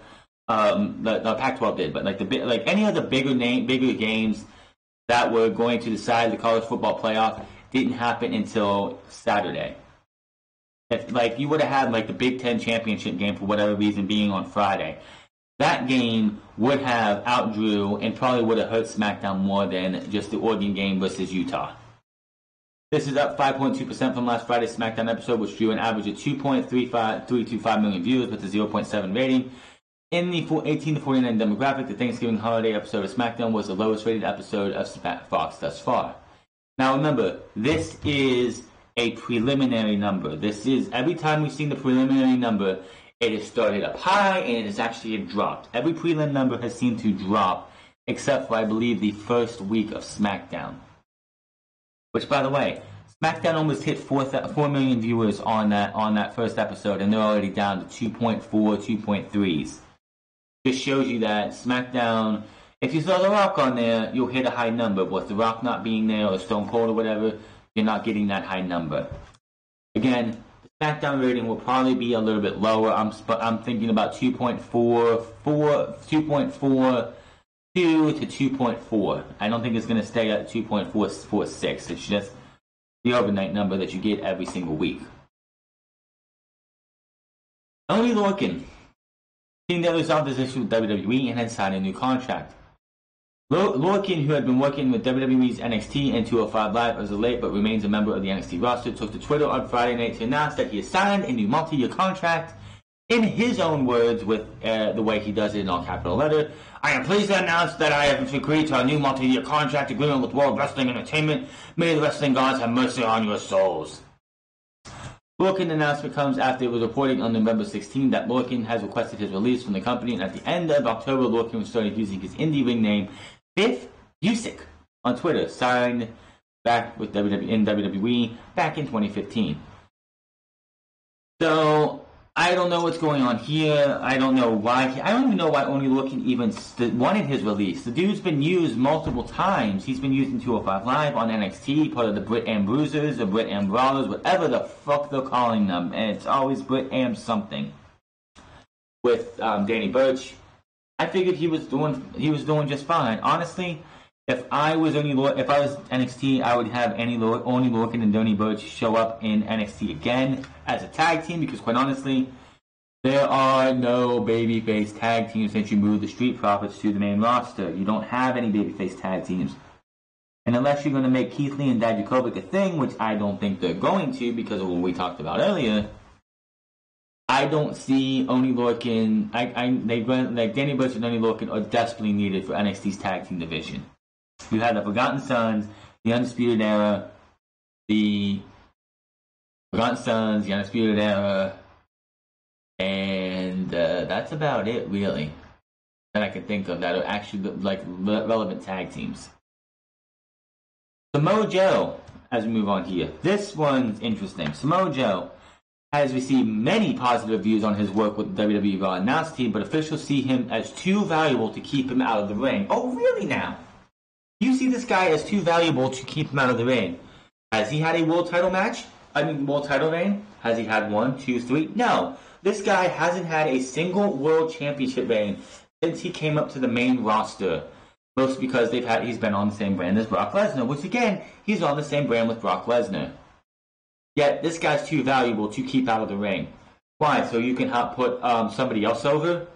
The Pac-12 did, but like any of the bigger games that were going to decide the college football playoff didn't happen until Saturday. If you would have had like the Big Ten championship game for whatever reason being on Friday, that game would have outdrew and probably would have hurt SmackDown more than just the Oregon game versus Utah. This is up 5.2% from last Friday's SmackDown episode, which drew an average of 2.325 million viewers with a 0.7 rating. In the 18 to 49 demographic, the Thanksgiving holiday episode of SmackDown was the lowest rated episode of Fox thus far. Now remember, this is a preliminary number. This is, every time we've seen the preliminary number, it has started up high and it has actually dropped. Every prelim number has seemed to drop, except for, I believe, the first week of SmackDown. Which, by the way, SmackDown almost hit 4 million viewers on that first episode, and they're already down to 2.4, 2.3s. Just shows you that SmackDown, if you saw The Rock on there, you'll hit a high number. But with The Rock not being there, or Stone Cold or whatever, you're not getting that high number. Again, the SmackDown rating will probably be a little bit lower. I'm thinking about 2.42 to 2.4. I don't think it's going to stay at 2.446. It's just the overnight number that you get every single week. Only Lorcan seemed to resolve this issue with WWE and had signed a new contract. Lorcan, who had been working with WWE's NXT and 205 Live as of late but remains a member of the NXT roster, took to Twitter on Friday night to announce that he has signed a new multi-year contract. In his own words, with the way he does it in all capital letter, "I am pleased to announce that I have agreed to a new multi-year contract agreement with World Wrestling Entertainment. May the wrestling gods have mercy on your souls." Lorcan's announcement comes after it was reported on November 16 that Lorcan has requested his release from the company, and at the end of October, Lorcan started using his indie ring name, Biff Busick, on Twitter, signed back with WWE back in 2015. So, I don't know what's going on here. I don't know why. I don't even know why Only Lorcan even wanted his release. The dude's been used multiple times. He's been used in 205 Live, on NXT, part of the Brit Am Bruisers, or Brit Am Brawlers, whatever the fuck they're calling them. And it's always Brit Am something. With Danny Burch. I figured he was doing just fine. Honestly, if I was NXT, I would have Only Lorcan and Danny Burch show up in NXT again as a tag team, because quite honestly, there are no babyface tag teams since you moved the Street Profits to the main roster. You don't have any babyface tag teams. And And unless you're going to make Keith Lee and Dijakovic a thing, which I don't think they're going to because of what we talked about earlier, I don't see Oney Lorcan. Like Danny Burch and Oney Lorcan are desperately needed for NXT's tag team division. You have the Forgotten Sons, the Undisputed Era, the Undisputed Era, and that's about it, really, that I can think of that are actually like relevant tag teams. Samoa Joe, as we move on here. This one's interesting. Samoa Joe has received many positive reviews on his work with the WWE Raw announce team, but officials see him as too valuable to keep him out of the ring. Oh, really now? You see this guy as too valuable to keep him out of the ring. Has he had a world title match? World title reign? Has he had 1, 2, 3? No. This guy hasn't had a single world championship reign since he came up to the main roster. Mostly because he's been on the same brand as Brock Lesnar, which again, he's on the same brand with Brock Lesnar. Yet, this guy's too valuable to keep out of the ring. Why? So you can put somebody else over?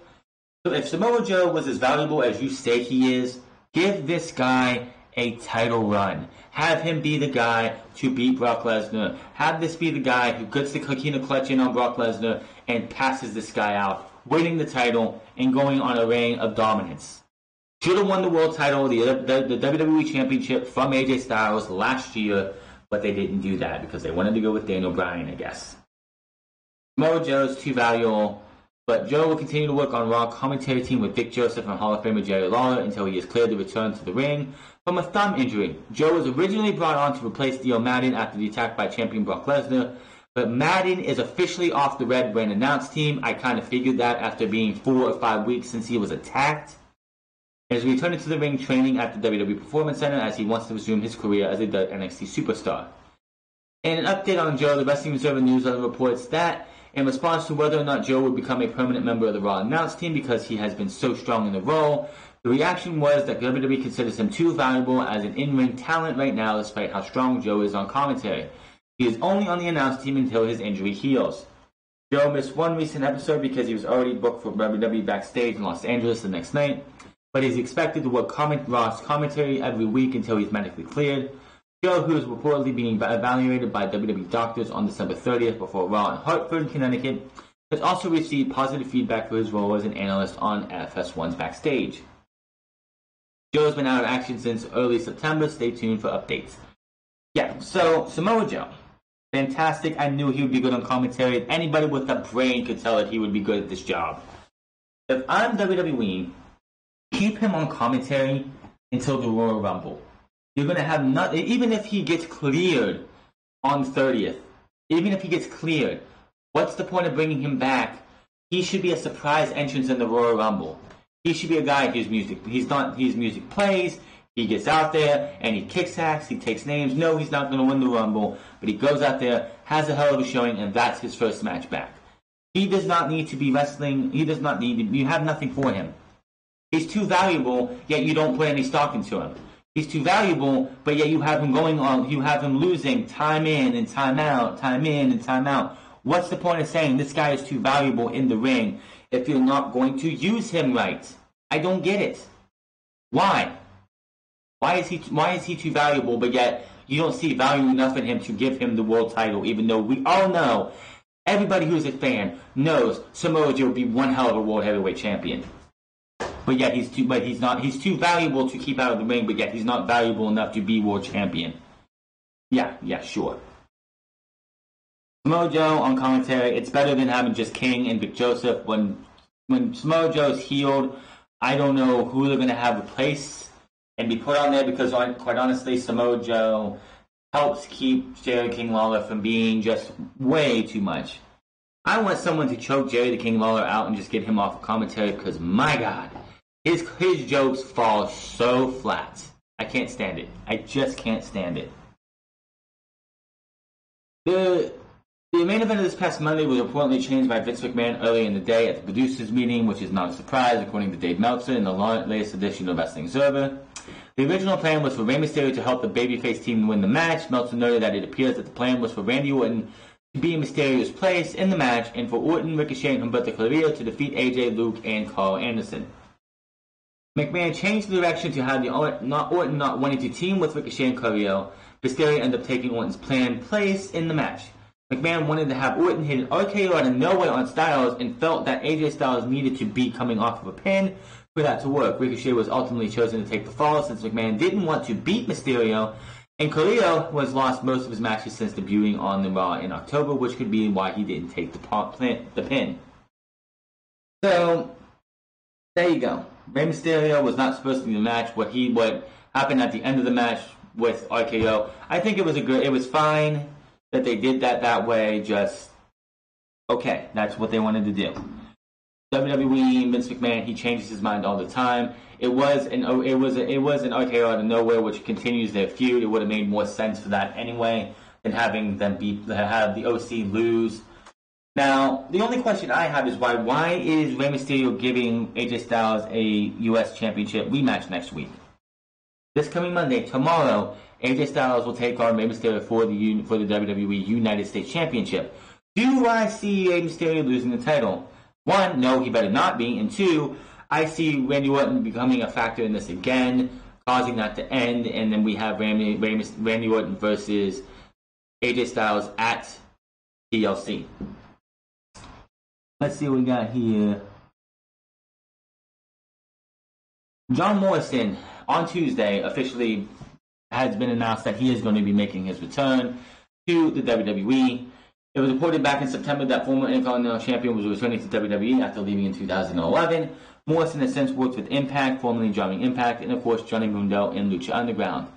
So if Samoa Joe was as valuable as you say he is, give this guy a title run. Have him be the guy to beat Brock Lesnar. Have this be the guy who gets the Coquina clutch in on Brock Lesnar and passes this guy out, winning the title and going on a reign of dominance. Should have won the world title, the WWE Championship from AJ Styles last year, but they didn't do that because they wanted to go with Daniel Bryan, I guess. Samoa Joe's too valuable, but Joe will continue to work on Raw commentary team with Vic Joseph and Hall of Famer Jerry Lawler until he is cleared to return to the ring from a thumb injury. Joe was originally brought on to replace Dio Madden after the attack by champion Brock Lesnar, but Madden is officially off the Red Brand announce team. I kind of figured that after being 4 or 5 weeks since he was attacked. He is returning to the ring training at the WWE Performance Center as he wants to resume his career as a NXT superstar. In an update on Joe, the Wrestling Observer newsletter reports that in response to whether or not Joe would become a permanent member of the Raw announce team because he has been so strong in the role, the reaction was that WWE considers him too valuable as an in-ring talent right now despite how strong Joe is on commentary. He is only on the announce team until his injury heals. Joe missed one recent episode because he was already booked for WWE backstage in Los Angeles the next night, but he's expected to work Raw's commentary every week until he's medically cleared. Joe, who is reportedly being evaluated by WWE doctors on December 30th before Raw in Hartford, Connecticut, has also received positive feedback for his role as an analyst on FS1's Backstage. Joe has been out of action since early September. Stay tuned for updates. Yeah, so Samoa Joe. Fantastic. I knew he would be good on commentary. Anybody with a brain could tell that he would be good at this job. If I'm WWE, keep him on commentary until the Royal Rumble. You're going to have nothing, even if he gets cleared on 30th, even if he gets cleared, what's the point of bringing him back? He should be a surprise entrance in the Royal Rumble. He should be a guy whose music plays, he gets out there, and he kicks ass, he takes names. No, he's not going to win the Rumble, but he goes out there, has a hell of a showing, and that's his first match back. He does not need to be wrestling, you have nothing for him. He's too valuable, yet you don't put any stock into him. He's too valuable, but yet you have him losing time in and time out, time in and time out. What's the point of saying this guy is too valuable in the ring if you're not going to use him right? I don't get it. Why? Why is he too valuable, but yet you don't see value enough in him to give him the world title, even though we all know, everybody who's a fan knows Samoa Joe will be one hell of a world heavyweight champion. But yet he's too valuable to keep out of the ring, but yet he's not valuable enough to be world champion. Yeah, sure. Samoa Joe on commentary, it's better than having just King and Vic Joseph. When Samoa Joe's healed, I don't know who they're going to have replace and be put on there because, quite honestly, Samoa Joe helps keep Jerry King Lawler from being just way too much. I want someone to choke Jerry the King Lawler out and just get him off of commentary because, my God, his jokes fall so flat. I can't stand it. I just can't stand it. The main event of this past Monday was reportedly changed by Vince McMahon early in the day at the producers' meeting, which is not a surprise, according to Dave Meltzer in the latest edition of Wrestling Observer. The original plan was for Rey Mysterio to help the babyface team win the match. Meltzer noted that it appears that the plan was for Randy Orton to be in Mysterio's place in the match, and for Orton, Ricochet, and Humberto Carrillo to defeat AJ, Luke, and Carl Anderson. McMahon changed the direction to have Orton not wanting to team with Ricochet and Carrillo. Mysterio ended up taking Orton's planned place in the match. McMahon wanted to have Orton hit an RKO out of nowhere on Styles and felt that AJ Styles needed to be coming off of a pin for that to work. Ricochet was ultimately chosen to take the fall since McMahon didn't want to beat Mysterio, and Carrillo was lost most of his matches since debuting on the Raw in October, which could be why he didn't take the pin. So, there you go. Rey Mysterio was not supposed to be in the match. What happened at the end of the match with RKO, I think it was fine that they did that way. Just okay, that's what they wanted to do. WWE, Vince McMahon, he changes his mind all the time. It was an RKO out of nowhere, which continues their feud. It would have made more sense for that anyway than having them have the OC lose. Now, the only question I have is why is Rey Mysterio giving AJ Styles a U.S. Championship rematch next week? This coming Monday, tomorrow, AJ Styles will take on Rey Mysterio for the WWE United States Championship. Do I see Rey Mysterio losing the title? One, no, he better not be. And two, I see Randy Orton becoming a factor in this again, causing that to end. And then we have Randy Orton versus AJ Styles at TLC. Let's see what we got here. John Morrison, on Tuesday, officially has been announced that he is going to be making his return to the WWE. It was reported back in September that former Intercontinental Champion was returning to WWE after leaving in 2011. Morrison has since worked with Impact, formerly joining Impact, and of course Johnny Mundo in Lucha Underground.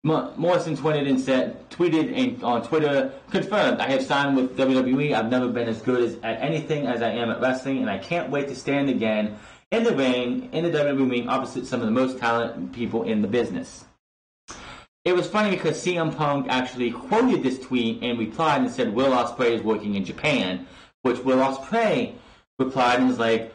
Morrison tweeted on Twitter, confirmed, I have signed with WWE. I've never been as good at anything as I am at wrestling, and I can't wait to stand again in the ring, in the WWE ring, opposite some of the most talented people in the business. It was funny because CM Punk actually quoted this tweet and replied and said Will Ospreay is working in Japan, which Will Ospreay replied and was like,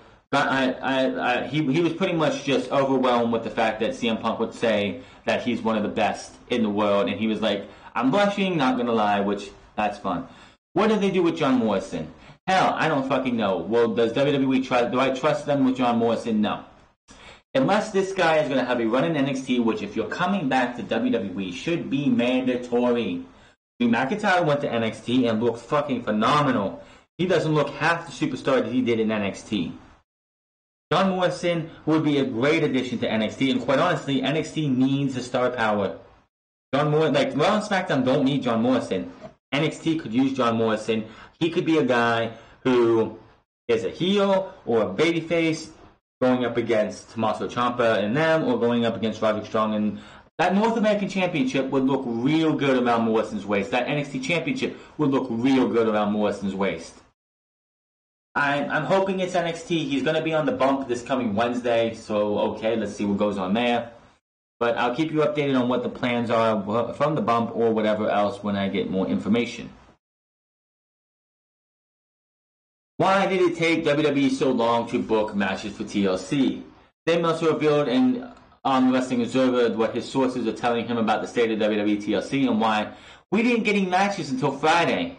he was pretty much just overwhelmed with the fact that CM Punk would say that he's one of the best in the world, and he was like, I'm blushing, not gonna lie, which, that's fun. What did they do with John Morrison? Hell, I don't fucking know. Well, does WWE do I trust them with John Morrison? No. Unless this guy is gonna have a run in NXT, which if you're coming back to WWE, should be mandatory. Drew McIntyre went to NXT and looked fucking phenomenal. He doesn't look half the superstar that he did in NXT. John Morrison would be a great addition to NXT, and quite honestly, NXT needs the star power. Raw and SmackDown don't need John Morrison. NXT could use John Morrison. He could be a guy who is a heel or a babyface going up against Tommaso Ciampa and them, or going up against Roderick Strong, and that North American Championship would look real good around Morrison's waist. That NXT Championship would look real good around Morrison's waist. I'm hoping it's NXT. He's going to be on the bump this coming Wednesday, so okay, let's see what goes on there. But I'll keep you updated on what the plans are from the bump or whatever else when I get more information. Why did it take WWE so long to book matches for TLC? Dave also revealed on Wrestling Observer what his sources are telling him about the state of WWE TLC and why we didn't get any matches until Friday.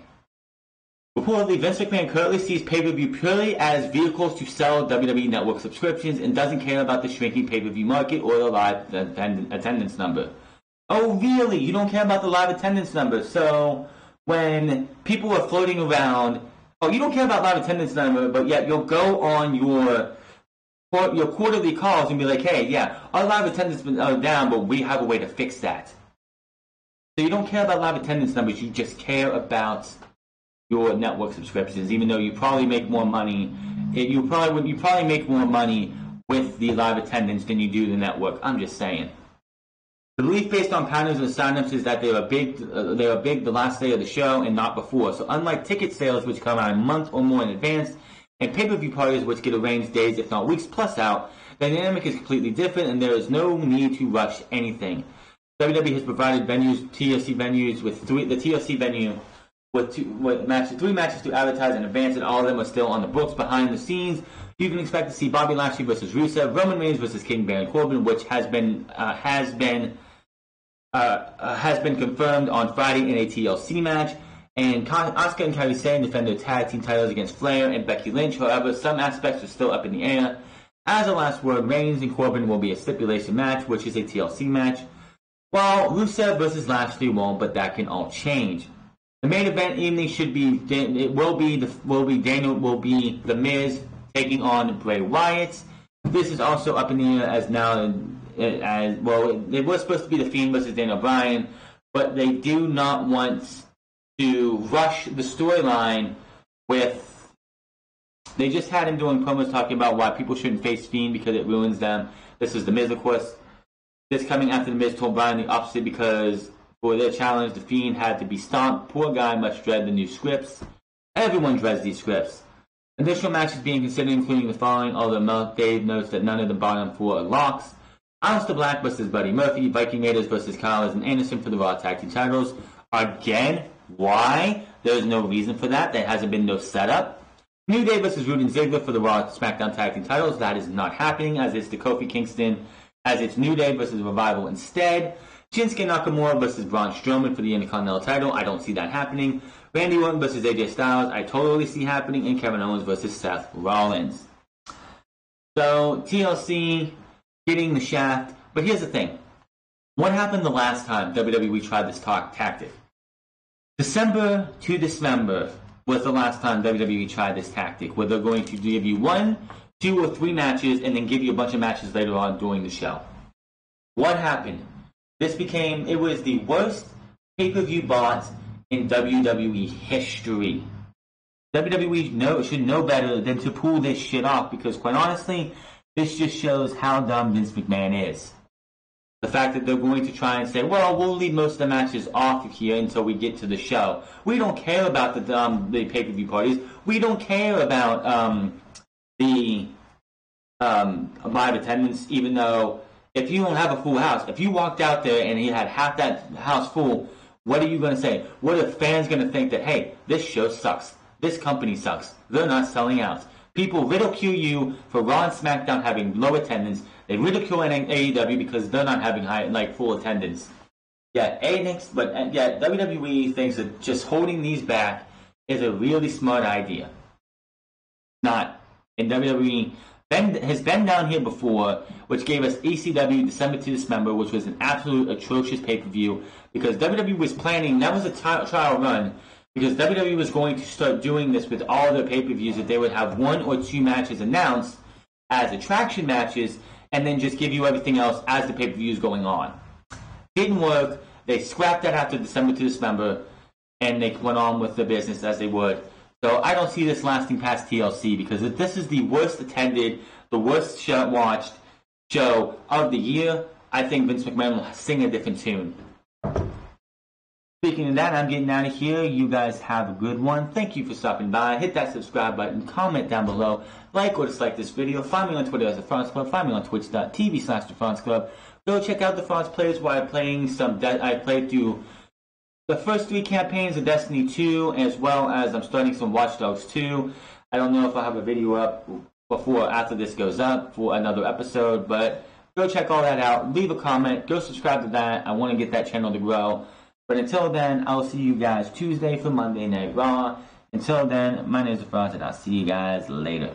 Reportedly, Vince McMahon currently sees pay-per-view purely as vehicles to sell WWE Network subscriptions and doesn't care about the shrinking pay-per-view market or the live attendance number. Oh, really? You don't care about the live attendance number? So, when people are floating around, oh, you don't care about live attendance number, but yet you'll go on your quarterly calls and be like, hey, yeah, our live attendance are down, but we have a way to fix that. So you don't care about live attendance numbers, you just care about your network subscriptions, even though you probably make more money. You probably make more money with the live attendance than you do the network. I'm just saying. The belief based on patterns and signups is that they are big the last day of the show and not before. So unlike ticket sales, which come out a month or more in advance, and pay-per-view parties, which get arranged days, if not weeks plus out, the dynamic is completely different, and there is no need to rush anything. WWE has provided TLC venues with the TLC venue with three matches to advertise in advance, and all of them are still on the books. Behind the scenes, you can expect to see Bobby Lashley versus Rusev, Roman Reigns versus King Baron Corbin, which has been confirmed on Friday in a TLC match, and Asuka and Kairi Sane defend their tag team titles against Flair and Becky Lynch. However, some aspects are still up in the air. As a last word, Reigns and Corbin will be a stipulation match, which is a TLC match, while Rusev versus Lashley won't, but that can all change. The main event evening will be The Miz taking on Bray Wyatt. This is also up in the air as now, as well. It was supposed to be The Fiend versus Daniel Bryan, but they do not want to rush the storyline with. They just had him doing promos talking about why people shouldn't face Fiend because it ruins them. This is The Miz, of course. This coming after The Miz told Bryan the opposite because for their challenge, The Fiend had to be stomped. Poor guy must dread the new scripts. Everyone dreads these scripts. Additional matches being considered, including the following, although Dave notes that none of the bottom four are locks. Aleister Black versus Buddy Murphy, Viking Raiders versus Kyle and Anderson for the Raw Tag Team titles. Again, why? There's no reason for that. There hasn't been no setup. New Day versus Rude and Ziggler for the Raw Smackdown Tag Team titles. That is not happening, as it's the Kofi Kingston, as it's New Day versus Revival instead. Shinsuke Nakamura versus Braun Strowman for the Intercontinental title. I don't see that happening. Randy Orton versus AJ Styles. I totally see happening. And Kevin Owens versus Seth Rollins. So, TLC getting the shaft. But here's the thing. What happened the last time WWE tried this tactic? December to December was the last time WWE tried this tactic, where they're going to give you 1, 2, or 3 matches and then give you a bunch of matches later on during the show. What happened? It was the worst pay-per-view bought in WWE history. WWE should know better than to pull this shit off because, quite honestly, this just shows how dumb Vince McMahon is. The fact that they're going to try and say, well, we'll leave most of the matches off of here until we get to the show. We don't care about the pay-per-view parties. We don't care about the live attendance, even though if you don't have a full house, if you walked out there and you had half that house full, what are you going to say? What are fans going to think that, hey, this show sucks. This company sucks. They're not selling out. People ridicule you for Raw and SmackDown having low attendance. They ridicule AEW because they're not having full attendance. WWE thinks that just holding these back is a really smart idea. Not. And WWE has been down here before, which gave us ECW December to December, which was an absolute atrocious pay-per-view because WWE was planning, that was a trial run, because WWE was going to start doing this with all their pay-per-views, that they would have 1 or 2 matches announced as attraction matches and then just give you everything else as the pay-per-view is going on. Didn't work. They scrapped that after December to December and they went on with the business as they would. So I don't see this lasting past TLC because if this is the worst attended, the worst watched show of the year, I think Vince McMahon will sing a different tune. Speaking of that, I'm getting out of here. You guys have a good one. Thank you for stopping by. Hit that subscribe button. Comment down below. Like or dislike this video. Find me on Twitter as The France Club. Find me on twitch.tv/The France Club. Go check out The France Plays where I played through the first 3 campaigns of Destiny 2, as well as I'm starting some Watch Dogs 2. I don't know if I'll have a video up before or after this goes up for another episode, but go check all that out. Leave a comment. Go subscribe to that. I want to get that channel to grow. But until then, I'll see you guys Tuesday for Monday Night Raw. Until then, my name is The France, and I'll see you guys later.